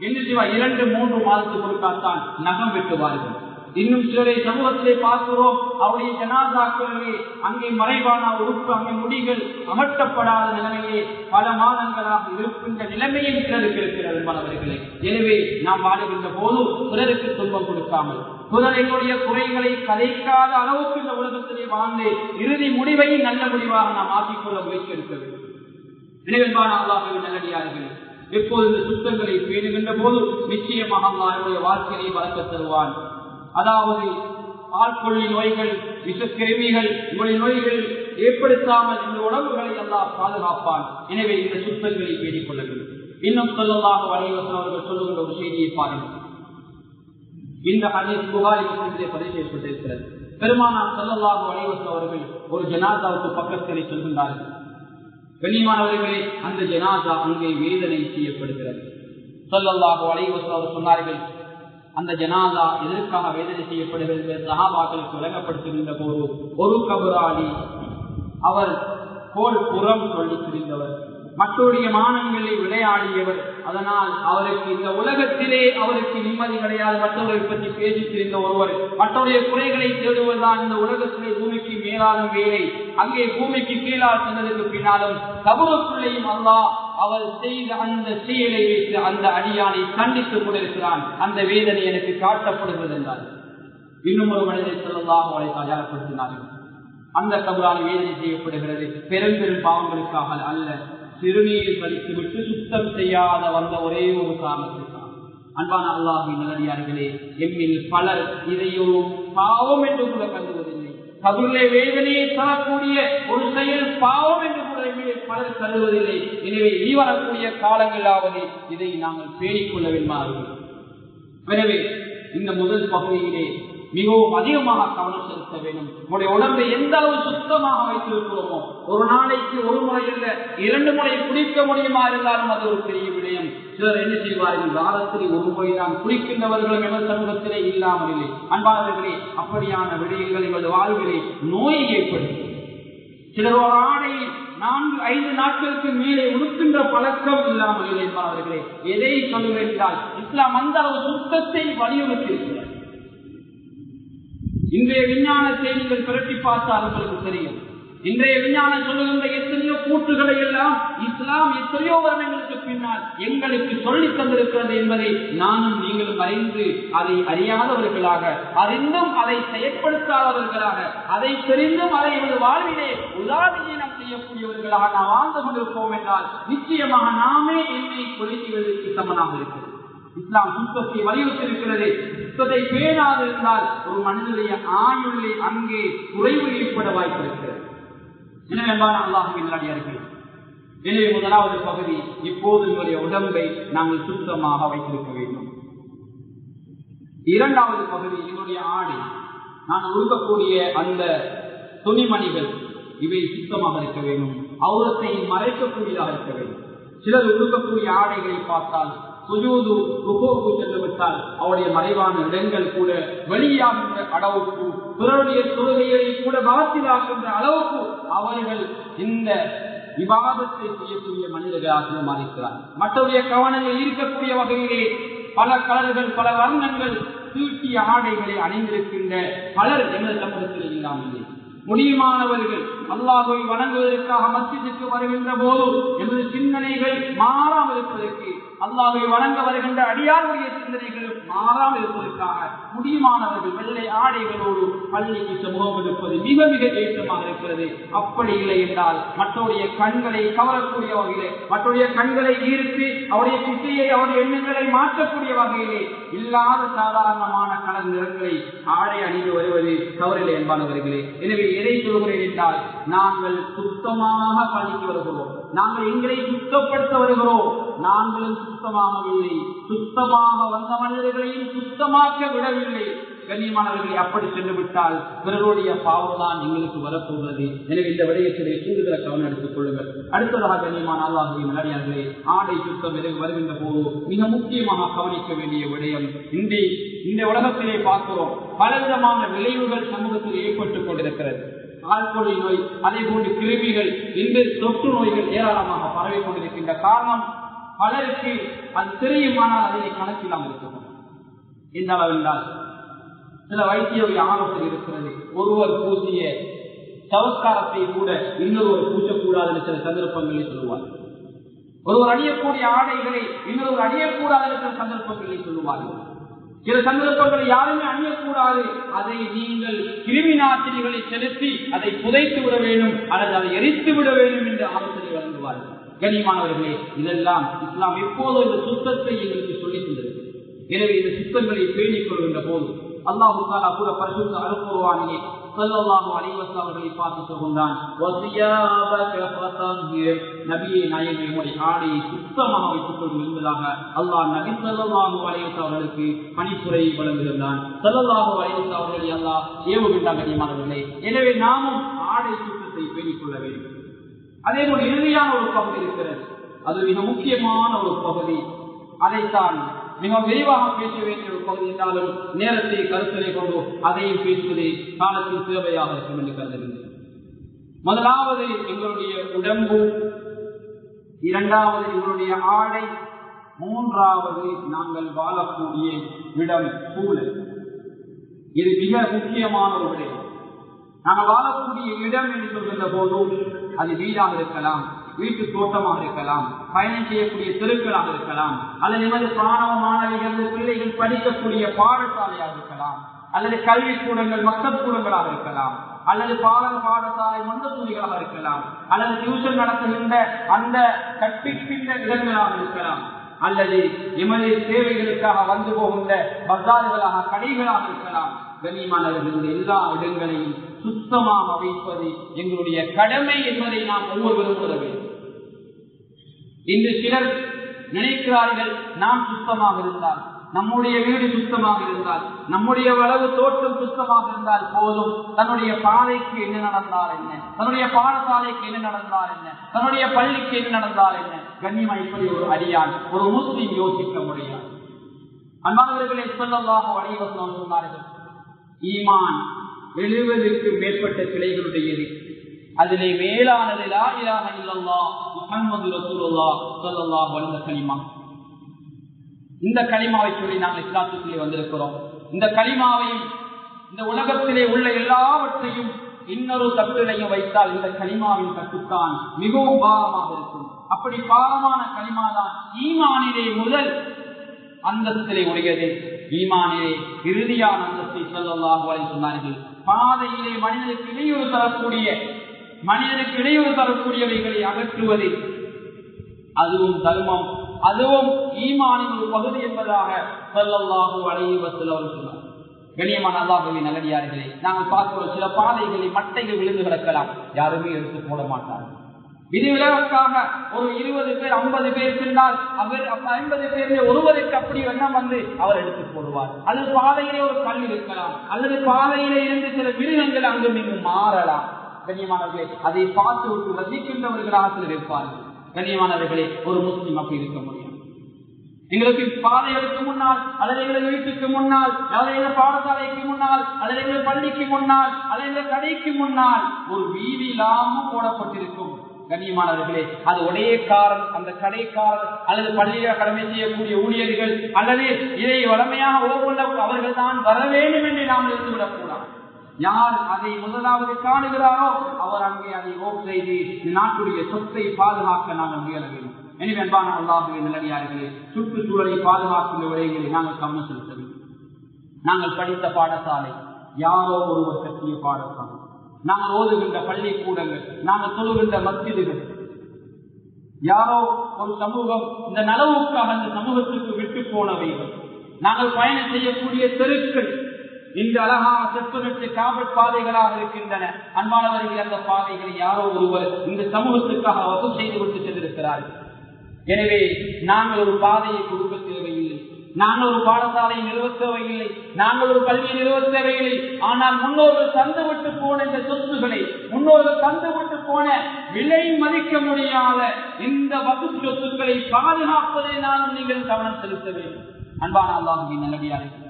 என்ன செய்வார், 2-3 மாதத்துக்கு ஒருக்காத்தான் நகம் வெட்டுவார்கள். இன்னும் சிலரை சமூகத்திலே பார்க்கிறோம், அவருடைய ஜனாசாக்களிலே அங்கே மறைவான உறுப்பு, அங்கே முடிகள் அமர்த்தப்படாத நிலைமையே பல மாதங்களாக இருக்கின்ற நிலைமையும் சிலருக்கு இருக்கிறது மாணவர்களே. எனவே நாம் வாழுகின்ற போது பிறருக்கு துன்பம் கொடுக்காமல், பிறருடைய குறைகளை கதைக்காத அளவுக்கு இந்த உலகத்திலே வாழ்ந்து இறுதி முடிவை நல்ல முடிவாக நாம் ஆக்கிக்கொள்ள முயற்சி எடுக்க வேண்டும். எனவே அல்லாஹ்வின் நல்லடியார்களே, எப்போது இந்த சுத்தங்களை பேணுகின்ற போது நிச்சயமாக அல்லாஹ்வுடைய வாழ்க்கையை வளர்க்க தருவான். அதாவது ஆள்கொள்ளி நோய்கள், விஷக்கிருமிகள், உங்களுடைய நோய்கள் ஏற்படுத்தாமல் இந்த உடம்புகளை அல்லாஹ் பாதுகாப்பான். எனவே இந்த சுத்தங்களை பேணிக் கொள்ள வேண்டும். இன்னும் ஸல்லல்லாஹு அலைஹி வஸல்லம் அவர்கள் சொல்லுகின்ற ஒரு செய்தியை பாருங்கள். இந்த ஹதீஸ் புகாரி முஸ்லிமிலே பதிவு செய்யப்பட்டிருக்கிறது. பெருமானார் ஸல்லல்லாஹு அலைஹி வஸல்லம் அவர்கள் ஒரு ஜனாசாவுக்கு பக்கத்திலே சொல்கின்றார்கள். கண்ணியமானவர்களே, அந்த ஜனாசா அங்கே வேதனை செய்யப்படுகிறது. ஸல்லல்லாஹு அலைஹி வஸல்லம் அவர்கள் சொன்னார்கள், அந்த ஜனாசா எதற்காக வேதனை செய்யப்படுகிறது சஹாபாக்களுக்கு விளங்கப்படுத்துகின்ற போது, ஒரு கபராளி அவர் கோல் புறம் சொல்லி திரிந்தவர், மற்றொருடைய மானங்களில் விளையாடியவர். அதனால் அவருக்கு இந்த உலகத்திலே அவருக்கு நிம்மதி கிடையாது. மற்றவர்களை பற்றி பேசி திரிந்த ஒருவர், மற்றவருடைய குறைகளை தேடுவதுதான் இந்த உலகத்திலே பூமிக்கு மேலான வேலை. அங்கே பூமிக்கு கீழால் சென்றதற்கு பின்னாலும் கபருக்குள்ளேயும் அல்லாஹ் அவர் செய்த அந்த செயலை வைத்து அந்த அடியானை கண்டித்துக் கொண்டிருக்கிறான். அந்த வேதனை எனக்கு காட்டப்படுகிறது என்றார். இன்னும் ஒரு மனிதரை ஸல்லல்லாஹு அலைஹி வஸல்லம் தயார்படுத்தினார்கள். அந்த கபரால் வேதனை செய்யப்படுகிறது பெரும் பெரும் பாவங்களுக்காக அல்ல, சிறுநீர் கழித்துவிட்டு சுத்தம் செய்யாத வந்த ஒரே ஒரு காரணத்திற்காக. அன்பான அல்லாஹ்வின் நல்லடியார்களே, எம்மில் பலர் இதையோ பாவம் என்று கூட கருதுவதில்லை. கபரிலே வேதனையை தரக்கூடிய ஒரு செயல் பாவம் என்று கூட பலர் கருதுவதில்லை. எனவே இனி வரக்கூடிய காலங்களாவது இதை நாங்கள் பேணிக்கொள்ள வேண்டுமாறும். எனவே இந்த முதல் பகுதியிலே மிகவும் அதிகமாக கவனம் செலுத்த வேண்டும். உங்களுடைய உடம்பை எந்த அளவு சுத்தமாக வைத்திருக்கிறோமோ, ஒரு நாளைக்கு ஒரு முறை அல்ல 2 முறை குளிக்க முடியுமா இருந்தாலும் அது ஒரு பெரிய விடயம். சிலர் என்ன செய்வார்கள், வாரத்தில் ஒரு முறை தான் குளிக்கின்றவர்களும் எங்கள் சமூகத்திலே இல்லாமல் இல்லை. அன்பானவர்களே, அப்படியான விடயங்கள் எங்கள் வாழ்விலே நோயை ஏற்படுத்தும். சிலர் ஒரு ஆடையை 4-5 நாட்களுக்கு மேலே உடுக்கின்ற பழக்கம் இல்லாமல் இல்லை. என்பார்களே, எதை சொல்லுவேன் என்றால் இஸ்லாம் அந்த அளவு சுத்தத்தை வலியுறுத்தியிருக்கிறார். இன்றைய விஞ்ஞானத்தை நீங்கள் புரட்டி பார்த்தால் உங்களுக்கு தெரியும். இன்றைய விஞ்ஞானம் சொல்லுகின்ற எத்தனையோ கூற்றுகளை எல்லாம் இஸ்லாம் எத்தனையோ வருடங்களுக்கு பின்னால் எங்களுக்கு சொல்லித் தந்திருக்கிறது என்பதை நானும் நீங்களும் அறிந்து அதை அறியாதவர்களாக, அறிந்தும் அதை செயற்படுத்தாதவர்களாக, அதை தெரிந்தும் அதை வாழ்விலே உதாரணம் செய்யக்கூடியவர்களாக நாம் வாழ்ந்து கொண்டிருப்போம் என்றால் நிச்சயமாக நாமே என்னை கொலை செய்வதற்கு சமனாக இருக்கிறது. இஸ்லாம் சுத்தத்தை வலியுறுத்தியிருக்கிறது. சுத்தத்தை பேணாது இருந்தால் ஒரு மனிதனுடைய ஆயுளை அங்கே குறைவு ஏற்பட வாய்ப்பிருக்கிறது. எனவே அல்லாஹ்வின் நல்லடியார்களே, எனவே முதலாவது பகுதி, இப்போது உங்களுடைய உடம்பை நாங்கள் சுத்தமாக வைத்திருக்க வேண்டும். இரண்டாவது பகுதி, எங்களுடைய ஆடை, நான் உடுக்கக்கூடிய அந்த துணிமணிகள் இவை சுத்தமாக இருக்க வேண்டும், அவுரத்தை மறைக்கக்கூடியதாக இருக்க வேண்டும். சிலர் உடுக்கக்கூடிய ஆடைகளை பார்த்தால் சுஜூது ருகூக்கு சென்று விட்டால் அவருடைய மறைவான இடங்கள் கூட வெளியாகின்ற அளவுக்கு, பிறருடைய தொழுகையை கூட பாத்திலாகின்ற அளவுக்கு அவர்கள் இந்த விவாதத்தை செய்யக்கூடிய மனிதர்களாக மாறிக்கிறார். மற்றவருடைய கவனங்கள் ஈர்க்கக்கூடிய வகையிலே பல கலர்கள், பல வர்ணங்கள் தீட்டிய ஆடைகளை அணிந்திருக்கின்ற பலர் எங்கள் சமூகத்தில் இல்லாமல் முடியுமானவர்கள் அல்லாஹ்வை வணங்குவதற்காக மஸ்ஜிதுக்கு வருகின்ற போது எமது சிந்தனைகள் மாறாமல் இருப்பதற்கு, அல்லாஹ்வை வணங்க வருகின்ற அடியாருடைய சிந்தனைகள் மாறாமல் இருப்பதற்காக முடியுமானவர்கள் வெள்ளை ஆடைகளோடு பள்ளிக்கு சமூகம் எடுப்பது மிக மிக ஏற்றமாக இருக்கிறது. அப்படி இல்லை என்றால் மற்றவருடைய கண்களை கவரக்கூடிய வகையிலே, மற்றவருடைய கண்களை ஈர்த்து அவருடைய திசையை, அவருடைய எண்ணங்களை மாற்றக்கூடிய வகையிலே இல்லாத சாதாரணமான கலர் நிறங்களை ஆடை அணிந்து வருவது தவறில்லை என்பானவர்களே. எனவே எதை சொல்கிறேன் என்றால், நாங்கள் சுத்தமாக பள்ளிக்கு வருகிறோம், நாங்கள் எங்களை சுத்தப்படுத்த வருகிறோம், நாங்களும் சுத்தமாகவில்லை, சுத்தமாக வந்த மனிதர்களையும் சுத்தமாக்க விடவில்லை. கண்ணியமானவர்களை அப்படி சென்று விட்டால் பிறருடைய பாவம் தான் எங்களுக்கு வரப்போகிறது. எனவே இந்த விடயத்திலே கூடுதல கவனம் எடுத்துக் கொள்ளுங்கள். அடுத்ததாக கண்ணியமான அல்லாஹ்வின் நல்லடியார்களே, ஆடை சுத்தம் வருகின்ற போது மிக முக்கியமாக கவனிக்க வேண்டிய விடயம், இந்த உலகத்திலே பார்க்கிறோம் பலவிதமான விளைவுகள் சமூகத்தில் ஏற்பட்டுக் கொண்டிருக்கிறது. ஆழ்கொள்ளி நோய், அதே போன்று கிருமிகள், இந்த தொற்று நோய்கள் ஏராளமாக பரவி கொண்டிருக்கின்ற காரணம் பலருக்கு அது தெரியுமானால் அதனை கணக்கில்லாமல் இருக்கிறது. எந்த அளவென்றால் சில வைத்திய ஆபத்தில் இருக்கிறது, ஒருவர் பூசிய சவஸ்காரத்தை கூட இன்னொருவர் பூசக்கூடாது என்று சில சந்தர்ப்பங்களில் சொல்லுவார். ஒருவர் அணியக்கூடிய ஆடைகளை இன்னொருவர் அணியக்கூடாது என்ற சந்தர்ப்பங்களை சொல்லுவார்கள். சில சந்தர்ப்பங்களை யாருமே அணியக்கூடாது, அதை நீங்கள் கிருமி நாசினிகளை செலுத்தி அதை புதைத்து விட வேண்டும் அல்லது அதை எரித்து விட வேண்டும் என்று ஆலோசனை வழங்குவார்கள். கண்ணியமானவர்களே, இதெல்லாம் இஸ்லாம் எப்போதோ இந்த சுத்தத்தை எங்களுக்கு சொல்லித் தந்தது. எனவே இந்த சுத்தங்களை பேணிக் கொள்கின்ற போது அல்லாஹ் தஆலா கூட பரிசுத்த அல் குர்ஆனிலே ஸல்லல்லாஹு அலைஹி வஸல்லம் அவர்களை பார்த்து சொல்கிறான், வஸியாபக ஃபதஹிர், நபியே நாயகமே உங்களுடைய ஆடையை சுத்தமாக வைத்துக் கொள்ளுங்கள் என்பதாக அல்லாஹ் நபி ஸல்லல்லாஹு அலைஹி வஸல்லம் அவர்களுக்கு பணிப்புரை வழங்குகின்றான். ஸல்லல்லாஹு அலைஹி வஸல்லம் அவர்களை அல்லாஹ் ஏவுகின்றான். கண்ணியமானவர்களே, எனவே நாமும் ஆடை சுத்தத்தை பேணிக் கொள்ள வேண்டும். அதே போல் இறுதியான ஒரு பகுதி இருக்கிறது, அது மிக முக்கியமான ஒரு பகுதி. அதைத்தான் மிக விரைவாக பேச வேண்டிய ஒரு பகுதி என்றாலும் நேரத்தை கருத்திலே கொண்டு அதையும் பேசுவதே காலத்தின் தேவையாக இருக்கும் என்று கருதுகின்றேன். முதலாவது எங்களுடைய உடம்பு, இரண்டாவது எங்களுடைய ஆடை, மூன்றாவது நாங்கள் வாழக்கூடிய இடம், சூழல். இது மிக முக்கியமான ஒரு விடயம். நாங்கள் வாழக்கூடிய இடம் என்று சொல்கின்ற போது அது வீடாக இருக்கலாம், வீட்டு தோட்டமாக இருக்கலாம், பயணம் செய்யக்கூடிய தெருக்களாக இருக்கலாம், அல்லது எமது மாணவ மாணவிகள் பிள்ளைகள் படிக்கக்கூடிய பாடசாலையாக இருக்கலாம், அல்லது கல்விக்கூடங்கள் மக்கள் கூடங்களாக இருக்கலாம், அல்லது பாடசாலை மந்தத்துணிகளாக இருக்கலாம், அல்லது டியூஷன் நடத்துகின்ற அந்த கற்பிக்கின்ற இடங்களாக இருக்கலாம், அல்லது எமது தேவைகளுக்காக வந்து போகின்ற பஜார்களாக கடைகளாக இருக்கலாம். கண்ணியமானவர்கள், இந்த எல்லா இடங்களையும் சுத்தமாக வைப்பது எங்களுடைய கடமை என்பதை நாம் ஒவ்வொருவரும் உணர வேண்டும். இன்று சிலர் நினைக்கிறார்கள், நாம் சுத்தமாக இருந்தால், நம்முடைய வீடு சுத்தமாக இருந்தால், நம்முடைய வளவு தோட்டம் சுத்தமாக இருந்தால் போதும், தன்னுடைய பாதைக்கு என்ன நடந்தால் என்ன, தன்னுடைய பாடசாலைக்கு என்ன நடந்தால் என்ன, தன்னுடைய பள்ளிக்கு என்ன நடந்தால் என்ன. கண்ணியமா இப்படி ஒரு அடியான், ஒரு முஸ்லிம் யோசிக்க முடியாது. அன்பானவர்களை ஸல்லல்லாஹு அலைஹி வஸல்லம் சொன்னார்கள், ஈமான் 70க்கு மேற்பட்ட கிளைகளுடையது. அதிலே மேலானது லா இலாஹ இல்லல்லாஹ் முஹம்மது ரசூலுல்லாஹ் ஸல்லல்லாஹு அலைஹி வஸல்லம் கலிமா. இந்த கலிமாவை சொல்லி நாங்கள் இஸ்லாத்துக்குள்ளே வந்திருக்கிறோம். இந்த கலிமாவையும் இந்த உலகத்திலே உள்ள எல்லாவற்றையும் இன்னொரு தட்டிலையும் வைத்தால் இந்த கலிமாவின் கட்டுத்தான் மிகவும் பாரமாக இருக்கும். அப்படி பாரமான கலிமாதான் ஈமானிலே முதல் அந்தஸ்திலே உடையது. ஈமானிலே இறுதியான அந்தஸ்தை ஸல்லல்லாஹு அலைஹி சொன்னார்கள். பாதையிலே மனிதனுக்கு இடையூறு தரக்கூடியவைகளை அகற்றுவது, அதுவும் தர்மம், அதுவும் ஈமானின் ஒரு பகுதி என்பதாக ஸல்லல்லாஹு அலைஹி வஸல்லம் சொன்னார். கண்ணியமான அல்லாஹ்வின் நல்லடியார்களே, நாங்கள் பார்க்கிறோம், சில பாதைகளை மட்டைகள் விழுந்து கிடக்கலாம், யாருமே எடுத்து போட மாட்டார்கள். இது விளைவுக்காக ஒரு 20 பேர் 50 பேர் சென்றால் அவர் 50 பேரில் ஒருவருக்கு அப்படி எண்ணம் வந்து அவர் எடுத்து போடுவார். அல்லது பாதையிலே ஒரு கல் இருக்கலாம், அல்லது பாதையிலே இருந்து சில மிருகங்கள் அங்கு இங்கு மாறலாம். கண்ணியமானவர்களே, அதை பார்த்து விட்டு வசிக்கின்றவர்களாக சிலர் இருப்பார்கள். கண்ணியமானவர்களே, ஒரு முஸ்லிம் அப்படி இருக்க முடியும். எங்களுக்கு பாதைகளுக்கு முன்னால், அல்லது எங்கள் வீட்டுக்கு முன்னால், அல்லது எங்கள் பாடசாலைக்கு முன்னால், அல்லது எங்கள் பள்ளிக்கு முன்னால், அல்லது எங்கள் கடைக்கு முன்னால் ஒரு வீதி இல்லாமல் போடப்பட்டிருக்கும். கண்ணியமானவர்களே, அது உடையக்காரன், அந்த கடைக்காரர், அல்லது பள்ளியில் கடமை செய்யக்கூடிய ஊழியர்கள், அல்லது இதை வளமையாக ஓர்கொள்ள அவர்கள் தான் வர வேண்டும் என்று நாம் இருந்துவிடக்கூடாது. யார் அதை முதலாவது காணுகிறாரோ அவர் அங்கே அதை ஓப் செய்து நாட்டுடைய சொத்தை பாதுகாக்க நாங்கள் முயல வேண்டும். எனவே அன்பான அல்லாஹ்வின் நல்லடியார்களே, சுற்றுச்சூழலை பாதுகாக்கின்ற விடயங்களை நாங்கள் கவனம் செலுத்த வேண்டும். நாங்கள் படித்த பாடசாலை யாரோ ஒருவர் கட்டிய பாடசாலை, நாங்கள் ஓதுகின்ற பள்ளிக்கூடங்கள், நாங்கள் தொழுகின்ற மஸ்ஜிதுகள், யாரோ ஒரு சமூகம் இந்த நலவுக்காக அந்த சமூகத்திற்கு விட்டு போனவைகள், நாங்கள் பயணம் செய்யக்கூடிய தெருக்கள் இந்த அழகான செப்பனிட்டு காவல் பாதைகளாக இருக்கின்றன. அன்பானவர்கள், அந்த பாதைகளை யாரோ ஒருவர் இந்த சமூகத்துக்காக வசூல் செய்துவிட்டு சென்றிருக்கிறார்கள். எனவே நாங்கள் ஒரு பாதையை கொடுக்க தேவையில்லை, நாங்கள் ஒரு பாடசாலையை நிறுவ தேவையில்லை, நாங்கள் ஒரு பள்ளியை நிறுவ தேவையில்லை. ஆனால் முன்னோர்கள் தந்துவிட்டு போன இந்த சொத்துக்களை, முன்னோர்கள் தந்துவிட்டு போன விலை மதிக்க முடியாத இந்த வசூல் சொத்துக்களை பாதுகாப்பதை நானும் நீங்கள் கவனம் செலுத்த வேண்டும். அன்பான அல்லாஹ்வின் நல்லடியார்களே,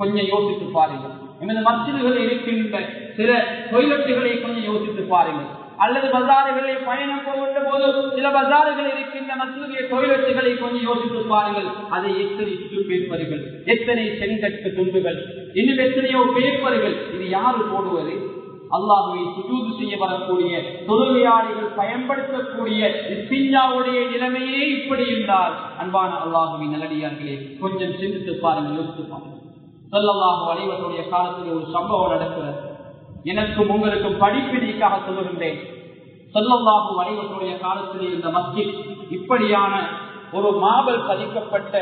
கொஞ்சம் யோசித்து பாருங்கள். எமது மஸ்ஜிதுகளில் இருக்கின்ற சில டொய்லெட்டுகளை கொஞ்சம் யோசித்து பாருங்கள். அல்லது பஜாறுகளை பயணம் போகின்ற போது சில பஜாறுகள் இருக்கின்ற மஸ்ஜிதுடைய டொய்லெட்டுகளை கொஞ்சம் யோசித்து பாருங்கள். அதை எத்தனை பேப்பர்கள், எத்தனை செங்கற்கு துண்டுகள், இன்னும் எத்தனையோ பேப்பர்கள், இது யாரு போடுவது? அல்லாஹ்வை சுஜூது செய்ய வரக்கூடிய தொழுகையாளிகள் பயன்படுத்தக்கூடிய இஸ்திஞ்சாவுடைய நிலைமையே இப்படி என்றால், அன்பான அல்லாஹ்வின் நல்லடியார்களே, கொஞ்சம் சிந்தித்து பாருங்கள், யோசித்து பாருங்கள். ஸல்லல்லாஹு அலைஹி வஸல்லம் காலத்தில் ஒரு சம்பவம் நடக்கிறது. எனக்கும் உங்களுக்கும் படிப்பினைக்காக சொல்லுகின்றேன். ஸல்லல்லாஹு அலைஹி வஸல்லம் காலத்தில் இந்த மஸ்ஜித் இப்படியான ஒரு மாபல் பதிக்கப்பட்ட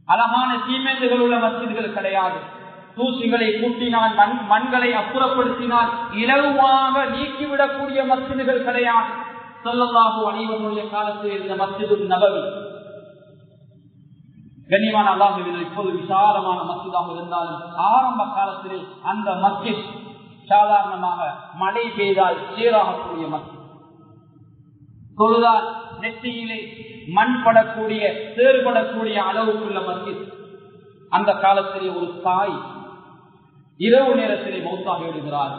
அழகான சீமெந்துகள் உள்ள மஸ்ஜிதுகள் கிடையாது. தூசிகளை கூட்டினால், மண்களை அப்புறப்படுத்தினால் இலகுவாக நீக்கிவிடக்கூடிய மஸ்ஜிதுகள் கிடையாது. ஸல்லல்லாஹு அலைஹி வஸல்லம் காலத்தில் இந்த மஸ்ஜிது நபவி கண்ணியமான அல்லாஹ்வின் இப்போது விசாலமான மஸ்ஜிதாக இருந்தாலும் ஆரம்ப காலத்தில் அந்த மஸ்ஜித் சாதாரணமாக மழை பெய்தால் சீராகக்கூடிய மஸ்ஜித், தொழுதால் நெற்றியிலே மண் படக்கூடிய சேறுபடக்கூடிய அளவுக்குள்ள மஸ்ஜித். அந்த காலத்திலே ஒரு தாய் இரவு நேரத்திலே மௌத்தாகி விடுகிறார்.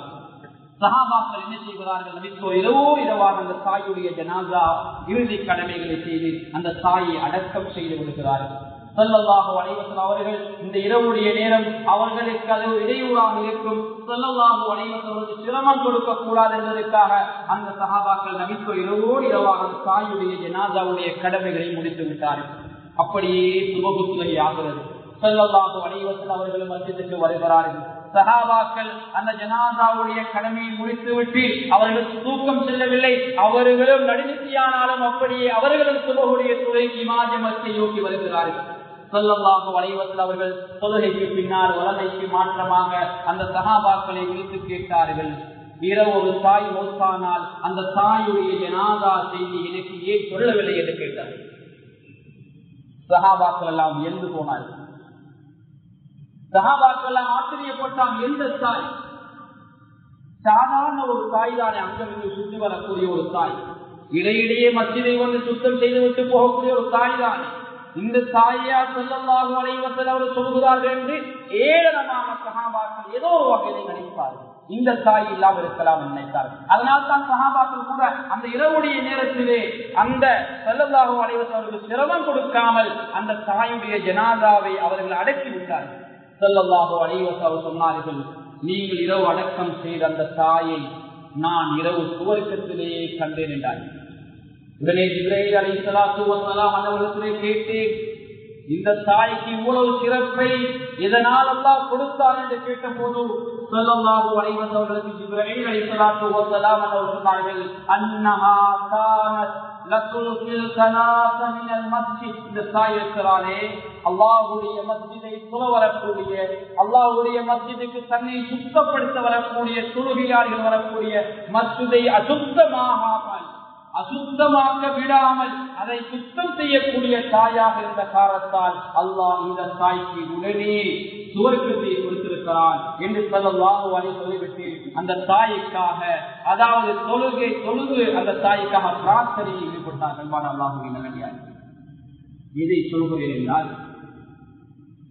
சஹாபாக்கள் என்ன செய்கிறார்கள்? நபிக்கு இரவாக அந்த தாயுடைய ஜனாஸா இறுதி கடமைகளை செய்து அந்த தாயை அடக்கம் செய்து விடுகிறார்கள். ஸல்லல்லாஹு அலைஹி வஸல்லம் அவர்கள் இந்த இரவுடைய நேரம் அவர்களுக்கு அது இடையூறாக இருக்கும், ஸல்லல்லாஹு அலைஹி வஸல்லம் சிரமம் கொடுக்க கூடாது என்பதற்காக அந்த சஹாபாக்கள் நபிக்கு இரவாக தாயுடைய ஜனாஸாவுடைய கடமைகளை முடித்து விட்டார்கள். அப்படியே சுபகுத்துகை ஆகிறது. ஸல்லல்லாஹு அலைஹி வஸல்லம் அவர்கள் மஸ்ஜிதுக்கு வருகிறார்கள். சஹாபாக்கள் அந்த ஜனாசாவுடைய கடமையை முடித்துவிட்டு அவர்களுக்கு தூக்கம் செல்லவில்லை. அவர்களும் நடுநிசியானாலும் அப்படியே அவர்களும் சுபஹுடைய துறைக்கு இமாஜமத்தை யோக்கி வருகிறார்கள். ஸல்லல்லாஹு அலைஹி வஸல்லம் அவர்கள் தொழுகைக்கு பின்னால் வலமைக்கு மாற்றமாக அந்த சஹாபாக்களை விழித்து கேட்டார்கள், இரவு ஒரு தாய் மௌத்தானால் அந்த தாயுடைய ஜனாதா செய்தி எனக்கு ஏன் சொல்லவில்லை என்று கேட்டார். சஹாபாக்கள் எல்லாம் எழுந்து போனார்கள். சஹாபாக்கள் எல்லாம் ஆச்சரியப்பட்டான். எந்த தாய்? சாதாரண ஒரு தாய் தானே, அங்கிருந்து சுற்றி வரக்கூடிய ஒரு தாய், இடையிடையே மஸ்ஜிதை வந்து சுத்தம் செய்துவிட்டு போகக்கூடிய ஒரு தாய் தானே. இந்த தாயா ஸல்லல்லாஹு அலைஹி வஸல்லம் அவர்கள் சொல்கிறார்கள் என்று ஏளனமான சஹாபாக்கள் ஏதோ ஒரு வகையை நினைப்பார்கள். இந்த தாய் இல்லாமல் இருக்கலாம் நினைத்தார்கள். அதனால் தான் சஹாபாக்கள் கூட அந்த இரவுடைய நேரத்திலே அந்த ஸல்லல்லாஹு அலைஹி வஸல்லம் அவர்களுக்கு சிரமம் கொடுக்காமல் அந்த தாயுடைய ஜனாதாவை அவர்கள் அடக்கி விட்டார்கள். ஸல்லல்லாஹு அலைஹி வஸல்லம் சொன்னார்கள், நீங்கள் இரவு அடக்கம் செய்த அந்த தாயை நான் இரவு சுவர்க்கத்திலேயே கண்டேன் என்றார்கள். உடனே ஜிப்ரீல் அலைஹிஸ்ஸலாத்து வஸ்ஸலாம் அவர்களிடத்திலே கேட்டேன், இந்த தாய்க்கு இவ்வளவு சிறப்பை இதனால் அல்லாஹ் கொடுத்தார் என்று கேட்டபோது ஸல்லல்லாஹு அலைஹி வஸல்லம் அவர்களுக்கு ஜிப்ரீல் அலைஹிஸ்ஸலாத்து வஸ்ஸலாம் அவர்கள் சொன்னார்கள், அன்னஹா கானத் லதுல்கில் ஸலாத மினல் மஸ்ஜித். இந்த தாய் இருக்கிறாரே, அல்லாஹ்வுடைய மஸ்ஜிதை தொழ வரக்கூடிய, அல்லாஹ்வுடைய மஸ்ஜிதுக்கு தன்னை சுத்தப்படுத்த வரக்கூடிய, தொழுகையாளர்கள் வரக்கூடிய மஸ்ஜிதை அசுத்தமாக்க விடாமல் அதை சுத்தம் செய்யக்கூடிய தாயாக இருந்த காரணத்தால் அல்லாஹ் இந்த தாய்க்கு உடனே சுவர்க்கத்தை கொடுத்திருக்கிறான் என்று ஸல்லல்லாஹு அலைஹி சொல்லிவிட்டு அந்த தாய்க்காக, அதாவது தொழுது அந்த தாய்க்காக பிரார்த்தனையில் ஈடுபட்டார்கள். அல்லாஹ்வின் நல்லடியார்களே, இதை சொல்கிறேன் என்றால்,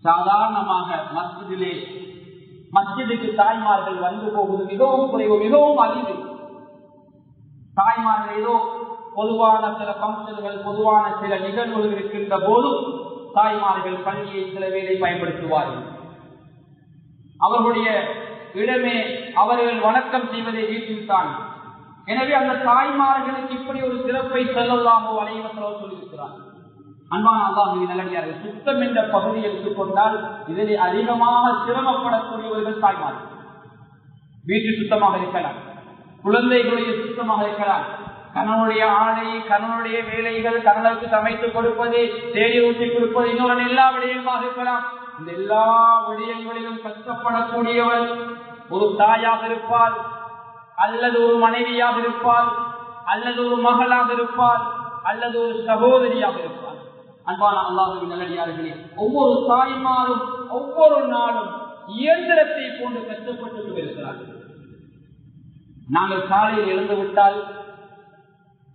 சாதாரணமாக மஸ்ஜிதுக்கு தாய்மார்கள் வந்து போவது மிகவும் குறைவு, மிகவும் அரிது. தாய்மார்கள் ஏதோ பொதுவான சில பங்கன்கள், பொதுவான சில நிகழ்வுகள் இருக்கின்ற போதும் தாய்மார்கள் பள்ளியை சில வேளை பயன்படுத்துவார்கள். அவர்களுடைய இடமே அவர்கள் வணக்கம் செய்வதை வீட்டில்தான். எனவே அந்த தாய்மார்களுக்கு இப்படி ஒரு சிறப்பை ஸல்லல்லாஹு அலைஹி வஸல்லம் சொல்லியிருக்கிறார். அன்பான அல்லாஹ்வின் நல்லடியார்கள், சுத்தம் என்ற பகுதியை எடுத்துக்கொண்டால் இதில் அதிகமாக சிரமப்படக்கூடியவர்கள் தாய்மார்கள். வீட்டு சுத்தமாக இருக்கலாம், குழந்தைகளுடைய சுத்தமாக இருக்கலாம், கணவனுடைய ஆடை, கணவனுடைய வேலைகள், கணவனுக்கு சமைத்து கொடுப்பது, தேடி ஊற்றி கொடுப்பது, இன்னொரு எல்லா விடயமாக இருக்கலாம். இந்த எல்லா விடயங்களிலும் கஷ்டப்படக்கூடியவள் ஒரு தாயாக இருப்பாள், அல்லது ஒரு மனைவியாக இருப்பாள், அல்லது ஒரு மகளாக இருப்பாள், அல்லது ஒரு சகோதரியாக இருப்பாள். அன்பான அல்லாஹ்வின் நல்லடியார்களே, ஒவ்வொரு தாய்மாரும் ஒவ்வொரு நாளும் இயந்திரத்தை போன்று கஷ்டப்பட்டு இருக்கிறார்கள். நாங்கள் காலையில் எழுந்துவிட்டால்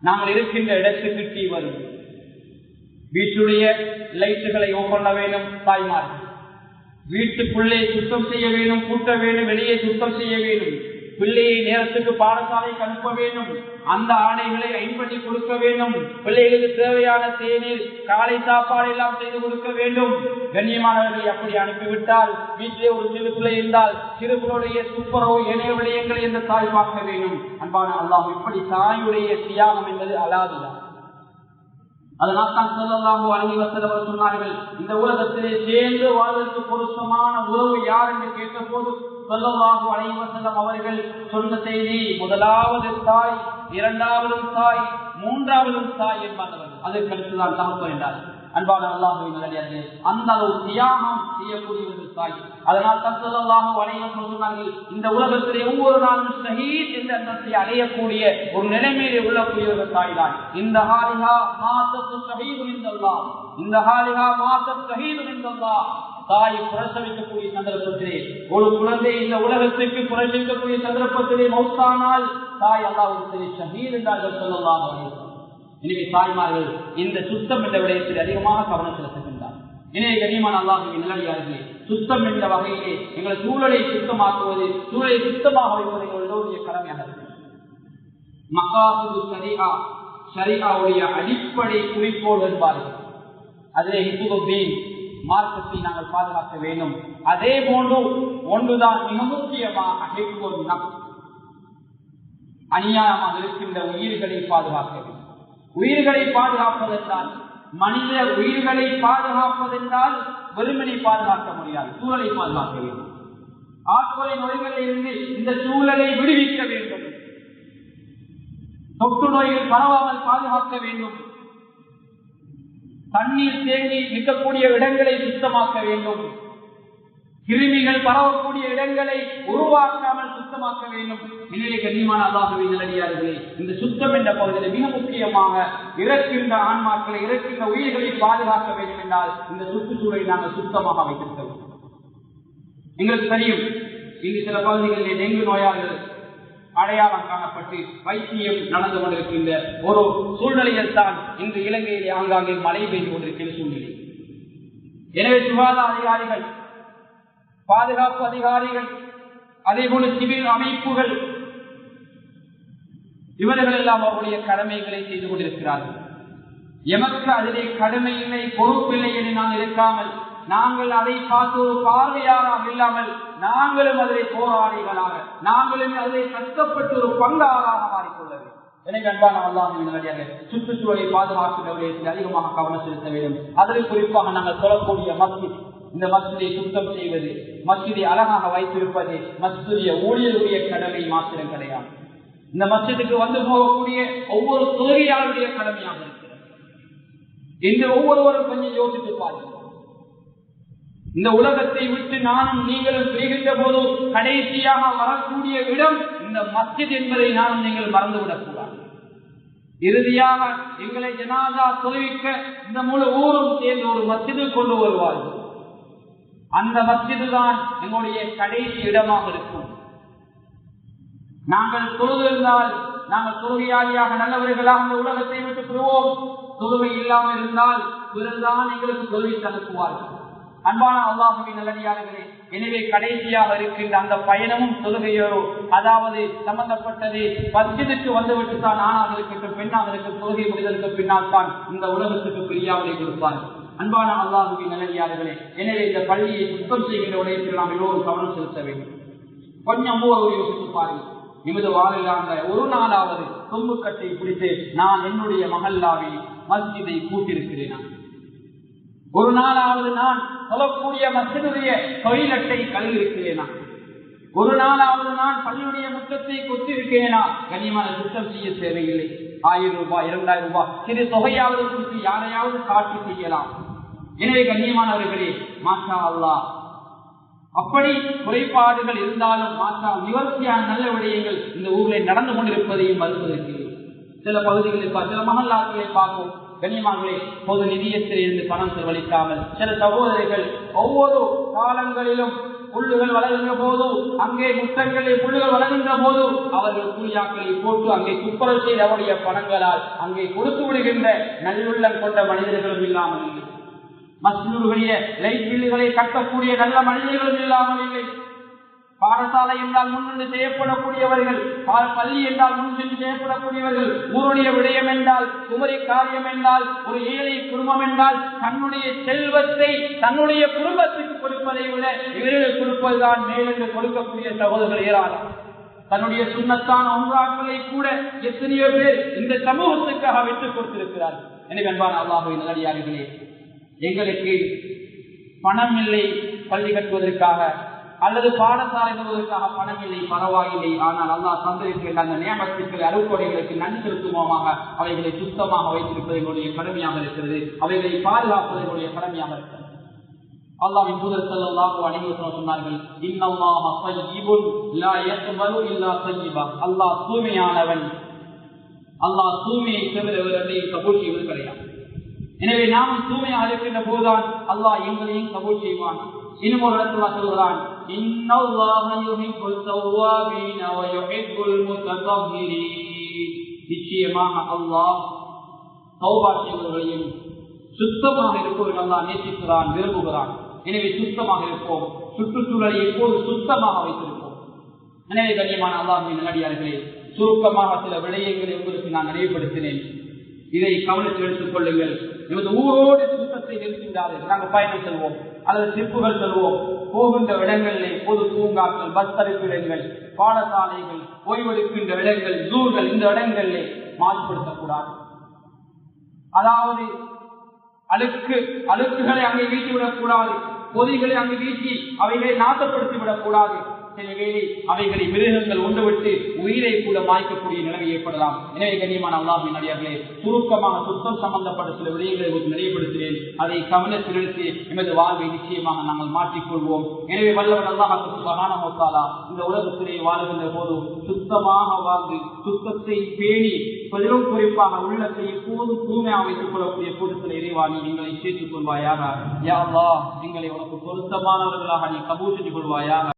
நாங்கள் இருக்கின்ற இடத்துக்கு டீ வரும், வீட்டுடைய லைட்டுகளை ஓப்பன் பண்ண வேண்டும் தாய்மார்கள், வீட்டுக்குள்ளே சுத்தம் செய்ய வேண்டும், கூட்ட வேண்டும், வெளியே சுத்தம் செய்ய வேண்டும், பிள்ளையை நேரத்துக்கு பாடசாலைக்கு அனுப்ப வேண்டும், அந்த ஆடைகளை ஐம்படி கொடுக்க வேண்டும், பிள்ளைகளுக்கு தேவையான தேநீர், காலை சாப்பாடு எல்லாம் செய்து கொடுக்க வேண்டும். கண்ணியமானவர்களை அப்படி அனுப்பிவிட்டால் வீட்டிலே ஒரு சிறு பிள்ளை இருந்தால் சிறுபிள்ளையுடைய துப்புரவு ஏனைய விடயங்களை இந்த தாய் பார்க்க வேண்டும். அன்பான அல்லாஹ், இப்படி தாயுடைய தியாகம் என்பது அலாதுதான். அதனால் தான் ஸல்லல்லாஹு அலைஹி வஸல்லம் சொன்னார்கள், இந்த உலகத்திலே சேர்ந்து வாழ்வதற்கு பொருத்தமான உறவு யார் என்று கேட்டபோது ஸல்லல்லாஹு அலைஹி வஸல்லம் அவர்கள் சொன்ன செய்தி, முதலாவது தாய், இரண்டாவது தாய், மூன்றாவது தாய் என்பார்கள். அதற்கடுத்துதான் தகப்பன் என்றார். அன்பான அல்லாஹ்வின் நல்லடியார்களே, அந்த அளவு தியாகம் செய்யக்கூடியவர்கள் தாய். அதனால் தான் ஸல்லல்லாஹு அலைஹி வஸல்லம் சொன்னார்கள், இந்த உலகத்திலே ஒவ்வொரு நாளும் ஷஹீத் என்ற அந்தஸ்தை அடையக்கூடிய ஒரு நிலைமையிலே உள்ளக்கூடியவர்கள் தாய் தான். இந்த ஹாலிஹா மாதத்து ஷஹீது இன்தல்லாஹ், இந்த ஹாலிஹா மாதத்து ஷஹீது இன்தல்லாஹ். தாய் பிரசவிக்கக்கூடிய சந்தர்ப்பத்திலே, ஒரு குழந்தை இந்த உலகத்திற்கு பிரசவிக்கக்கூடிய சந்தர்ப்பத்திலே மௌத்தானால் தாய் அல்லாஹ்வுடைய ஷஹீத் என்றார்கள் ஸல்லல்லாஹு அலைஹி வஸல்லம். எனவே தாய்மார்கள் இந்த சுத்தம் என்ற விடயத்தில் அதிகமாக கவனம் செலுத்துகின்றார். எனவே கண்ணியமான அல்லாஹ்வின் நல்லடியார்களே, சுத்தம் என்ற வகையிலே எங்கள் சூழலை சுத்தமாக்குவது, சூழலை சுத்தமாக வைப்பது எங்களுடைய கடமையாக இருக்கிறது. மகாசுது ஷரீஆ, ஷரீஆவுடைய அடிப்படை குறிக்கோள் என்பார்கள். அதிலே ஹிஃபுதுத்தீன், மார்க்கத்தை நாங்கள் பாதுகாக்க வேண்டும். அதே போன்று ஒன்றுதான் மிக முக்கியமாக ஹிஃபுதுன் நஃப்ஸ், அநியாயமாக இருக்கின்ற உயிர்களை பாதுகாக்க வேண்டும். உயிர்களை பாதுகாப்பதென்றால், மனித உயிர்களை பாதுகாப்பதென்றால் வெறுமனை பாதுகாக்க முடியாது, சூழலை பாதுகாக்க வேண்டும். ஆட்கொலை நோய்களில் இருந்து இந்த சூழலை விடுவிக்க வேண்டும். தொற்று நோய்கள் பரவாமல் பாதுகாக்க வேண்டும். தண்ணீர் தேங்கி நிற்கக்கூடிய இடங்களை சுத்தமாக்க வேண்டும். கிருமிகள் பரவக்கூடிய இடங்களை உருவாக்காமல் சுத்தமாக்க வேண்டும். எனவே கண்ணியமான அல்லாஹ்வின் நல்லடியார்களே, இந்த சுத்தம் என்ற பகுதியில் மிக முக்கியமாக இறக்கின்ற ஆன்மாக்களை, இறக்கின்ற உயிர்களை பாதுகாக்க வேண்டும் என்றால் இந்த சுற்றுச்சூழலை நாங்கள் சுத்தமாக வைத்திருக்க வேண்டும். எங்களுக்கு தெரியும், இங்கு சில பகுதிகளில் டெங்கு நோயாளர்கள் அடையாளம் காணப்பட்டு வைத்தியம் நடந்து கொண்டிருக்கின்ற ஒரு சூழ்நிலையில் தான் இன்று இலங்கையிலே ஆங்காங்கே மழை பெய்து கொண்டிருக்கின்ற சூழ்நிலை. எனவே சுகாதார அதிகாரிகள், பாதுகாப்பு அதிகாரிகள், அதேபோல சிவில் அமைப்புகள், இவர்கள் எல்லாம் அவருடைய கடமைகளை செய்து கொண்டிருக்கிறார்கள். எமக்கு அதிலே கடமையில்லை, பொறுப்பில்லை என்று நாம் இருக்காமல், நாங்கள் அதை பார்த்து ஒரு பார்வையாளராக இல்லாமல் நாங்களும் அதிலே போராளிகளாக, நாங்களும் அதிலே கஷ்டப்பட்டு ஒரு பங்காளாக மாறிக்கொள்ள வேண்டும். எனவே அன்பான அல்லாஹ்வின் நல்லடியார்களே, சுற்றுச்சூழலை பாதுகாக்கிற விடயத்தில் அதிகமாக கவனம் செலுத்த வேண்டும். அதில் குறிப்பாக நாங்கள் சொல்லக்கூடிய மஸ்ஜித், இந்த மஸ்ஜிதை சுத்தம் செய்வது, மஸ்ஜிதை அழகாக வைத்திருப்பது மஸ்ஜிதுடைய ஊழியருடைய கடமை மாத்திரம் கிடையாது. இந்த மஸ்ஜிதுக்கு வந்து போகக்கூடிய ஒவ்வொரு தொழுகையாளருடைய கடமையாக இருக்கிறது. இன்று ஒவ்வொருவரும் கொஞ்சம் யோசித்து பாருங்கள். இந்த உலகத்தை விட்டு நானும் நீங்களும் பிரிகின்ற போது கடைசியாக வரக்கூடிய இடம் இந்த மஸ்ஜித் என்பதை நானும் நீங்கள் மறந்துவிடக் கூடாது. இறுதியாக எங்களை ஜனாதா தொழுவிக்க இந்த முழு ஊரும் சேர்ந்து ஒரு மஸ்ஜிது கொண்டு வருவார்கள். அந்த மஸ்ஜிது தான் எங்களுடைய கடைசி இடமாக இருக்கும். நாங்கள் தொழுதிருந்தால், நாங்கள் தொழுகையாளியாக நல்லவர்களாக அந்த உலகத்தை விட்டு பெறுவோம். தொழுகை இல்லாமல் இருந்தால் பிறர்தான் எங்களுக்கு தொழுகை அனுப்புவார்கள். அன்பான அல்லாஹ்வின் நல்லடியார்களே, எனவே கடைசியாக இருக்கின்ற அந்த பயணமும் தொழுகையோரோ, அதாவது சம்பந்தப்பட்டது மஸ்ஜிதுக்கு வந்துவிட்டு தான் ஆணாக இருக்கட்டும் பெண்ணாக இருக்கட்டும் தொழுகை முடிதலுக்கு பின்னால் தான் இந்த உலகத்துக்கு பிரியாவலை கொடுப்பார்கள். அன்பான அல்லாஹ்வின் நல்லடியார்களே, எனவே இந்த பள்ளியை சுத்தம் செய்கின்ற உடையத்தில் நாம் எல்லோரும் கவனம் செலுத்த வேண்டும். கொஞ்சம் யோசித்து பாருங்கள். எமது வாழ்நாள் ஒரு நாளாவது தொம்புக்கட்டை பிடித்து நான் என்னுடைய மஹல்லாவில் மஸ்ஜிதை கூட்டியிருக்கிறேன். ஒரு நாளாவது நான் சொல்லக்கூடிய மஸ்ஜிதுடைய தொழிலட்டை கழுவிருக்கிறேனா? ஒரு நாளாவது நான் பள்ளியுடைய முற்றத்தை கொத்திருக்கிறேனா? கண்ணியமான சுத்தம் செய்ய தேவையில்லை. 1000 ரூபாய் 2000 ரூபாய் சிறு தொகையாவது குறித்து யாரையாவது காட்டி செய்யலாம். எனவே கண்ணியமானவர்களே, மாஷா அல்லாஹ், அப்படி குறைபாடுகள் இருந்தாலும் மாஷா நிவர்த்தியான நல்ல விடயங்கள் இந்த ஊரில் நடந்து கொண்டிருப்பதையும் மறுப்பதற்கு சில பகுதிகளில் சில மஹல்லாக்களை பார்ப்போம். கண்ணியமானவர்களே, பொது நிதியத்தில் இருந்து பணம் செலவழிக்காமல் சில சகோதரிகள் ஒவ்வொரு காலங்களிலும் புல்லுகள் வளர்கின்ற போது, அங்கே முற்றங்களில் புல்லுகள் வளர்கின்ற போது அவர்கள் கூலியாக்களை போட்டு அங்கே துப்புரவு செய்து அவருடைய பணங்களால் அங்கே கொடுத்து விடுகின்ற நல்லுள்ளம் கொண்ட மனிதர்களும் இல்லாமல் இல்லை. மஸ்ஜிதுடைய லைட் பில்லுகளை கட்டக்கூடிய நல்ல மனிதர்களும் இல்லாமல் இல்லை. பாடசாலை என்றால் முன்னின்று செய்யப்படக்கூடியவர்கள், பள்ளி என்றால் முன்னின்று செய்யப்படக்கூடியவர்கள், ஊருடைய விடயம் என்றால், குமரி காரியம் என்றால், ஒரு ஏழை குடும்பம் என்றால் தன்னுடைய செல்வத்தை தன்னுடைய குடும்பத்துக்கு கொடுப்பதை விட இவர்கள் கொடுப்பதுதான் மேலென்று கொடுக்கக்கூடிய சகோதரர்கள் ஏராளம். தன்னுடைய சுண்ணத்தான ஒன்றாக்களை கூட எத்தனையோ பேர் இந்த சமூகத்துக்காக விட்டுக் கொடுத்திருக்கிறார்கள். எனவே அன்பான அல்லாஹ்வின் நல்லடியார்களே, எங்களுக்கு பணம் இல்லை பள்ளி கட்டுவதற்காக அல்லது பாடசாலை வருவதற்காக பணம் இல்லை, பரவாயில்லை. ஆனால் அல்லாஹ் தந்திருக்கின்ற அந்த நியமத்துக்களை அருட்கொடைகளுக்கு நன்றி செலுத்துவோமாக அவைகளை சுத்தமாக வைத்திருப்பது எங்களுடைய கடமையாக இருக்கிறது. அவைகளை பாதுகாப்பது எங்களுடைய கடமையாக இருக்கிறது. அல்லாஹ்வின் தூதர் ஸல்லல்லாஹு அலைஹி வஸல்லம் சொன்னார்கள், இன்னல்லாஹ ஸய்யிபுன் லா யக்பலு இல்லா ஸய்யிபா. அல்லாஹ் தூய்மையானவன், அல்லாஹ் தூய்மையை தவிர வேறொன்றை கபூல் செய்வது கிடையாது. எனவே நாம் தூய்மையாக இருக்கின்ற போதுதான் அல்லாஹ் எங்களையும் கபூல் செய்வான். இன்னும் ஒரு இடத்துல சொல்கிறான், நிச்சயமாக அல்லாஹ் தௌபா செய்வர்களையும் சுத்தமாக இருப்பவர்கள் அல்லாஹ் நேசிக்கிறான், விரும்புகிறான். எனவே சுத்தமாக இருப்போம், சுற்றுச்சூழலை எப்போது சுத்தமாக வைத்திருப்போம். எனவே கண்ணியமான அல்லாஹ்வின் நல்லடியார்களே, சுருக்கமாக சில விடயங்களை உங்களுக்கு நான் நினைவுபடுத்தினேன். இதை கவனத்தில் எடுத்துக் கொள்ளுங்கள். எமது ஊரோடு சுத்தத்தை நிறுத்திவிடாது. நாங்கள் பயணம் செல்வோம் அல்லது ட்ரிப்புகள் செல்வோம், போகின்ற இடங்களிலே பொது பூங்காக்கள், பஸ் தரிப்பிடங்கள், பாடசாலைகள், ஓய்வெடுக்கின்ற இடங்கள், ஜூர்கள், இந்த இடங்களிலே மாசுபடுத்தக்கூடாது. அதாவது அழுக்குகளை அங்கே வீசிவிடக் கூடாது, பொதிகளை அங்கு வீசி அவைகளை நாசப்படுத்தி விடக்கூடாது. சில வேளை அவைகளை மிருகங்கள் உண்டுவிட்டு உயிரை கூட மாய்க்கக்கூடிய நிலைமை ஏற்படலாம். எனவே கண்ணியமான அல்லாஹ்வின் அடியார்களே, சுருக்கமாக சுத்தம் சம்பந்தப்பட்ட சில விடயங்களை நினைவுபடுத்தினேன். அதை கவனத்தில் எடுத்து எமது வாழ்வை நிச்சயமாக நாங்கள் மாற்றிக்கொள்வோம். எனவே வல்லவர் அல்லாஹ் சுப்ஹானஹு வ தஆலா இந்த உலகத்திலே வாழுகின்ற போது சுத்தமாக வாழ்ந்து சுத்தத்தை பேணி பெரும் குறிப்பாக உள்ளத்தை எப்போதும் தூய்மையாக வைத்துக் கொள்ளக்கூடிய கூட்டத்தில் இறைவாணி எங்களை சேர்த்துக் கொள்வாயாக. யா அல்லாஹ், எங்களை உனக்கு பொருத்தமானவர்களாக நீ கபூல் செஞ்சு கொள்வாயாக.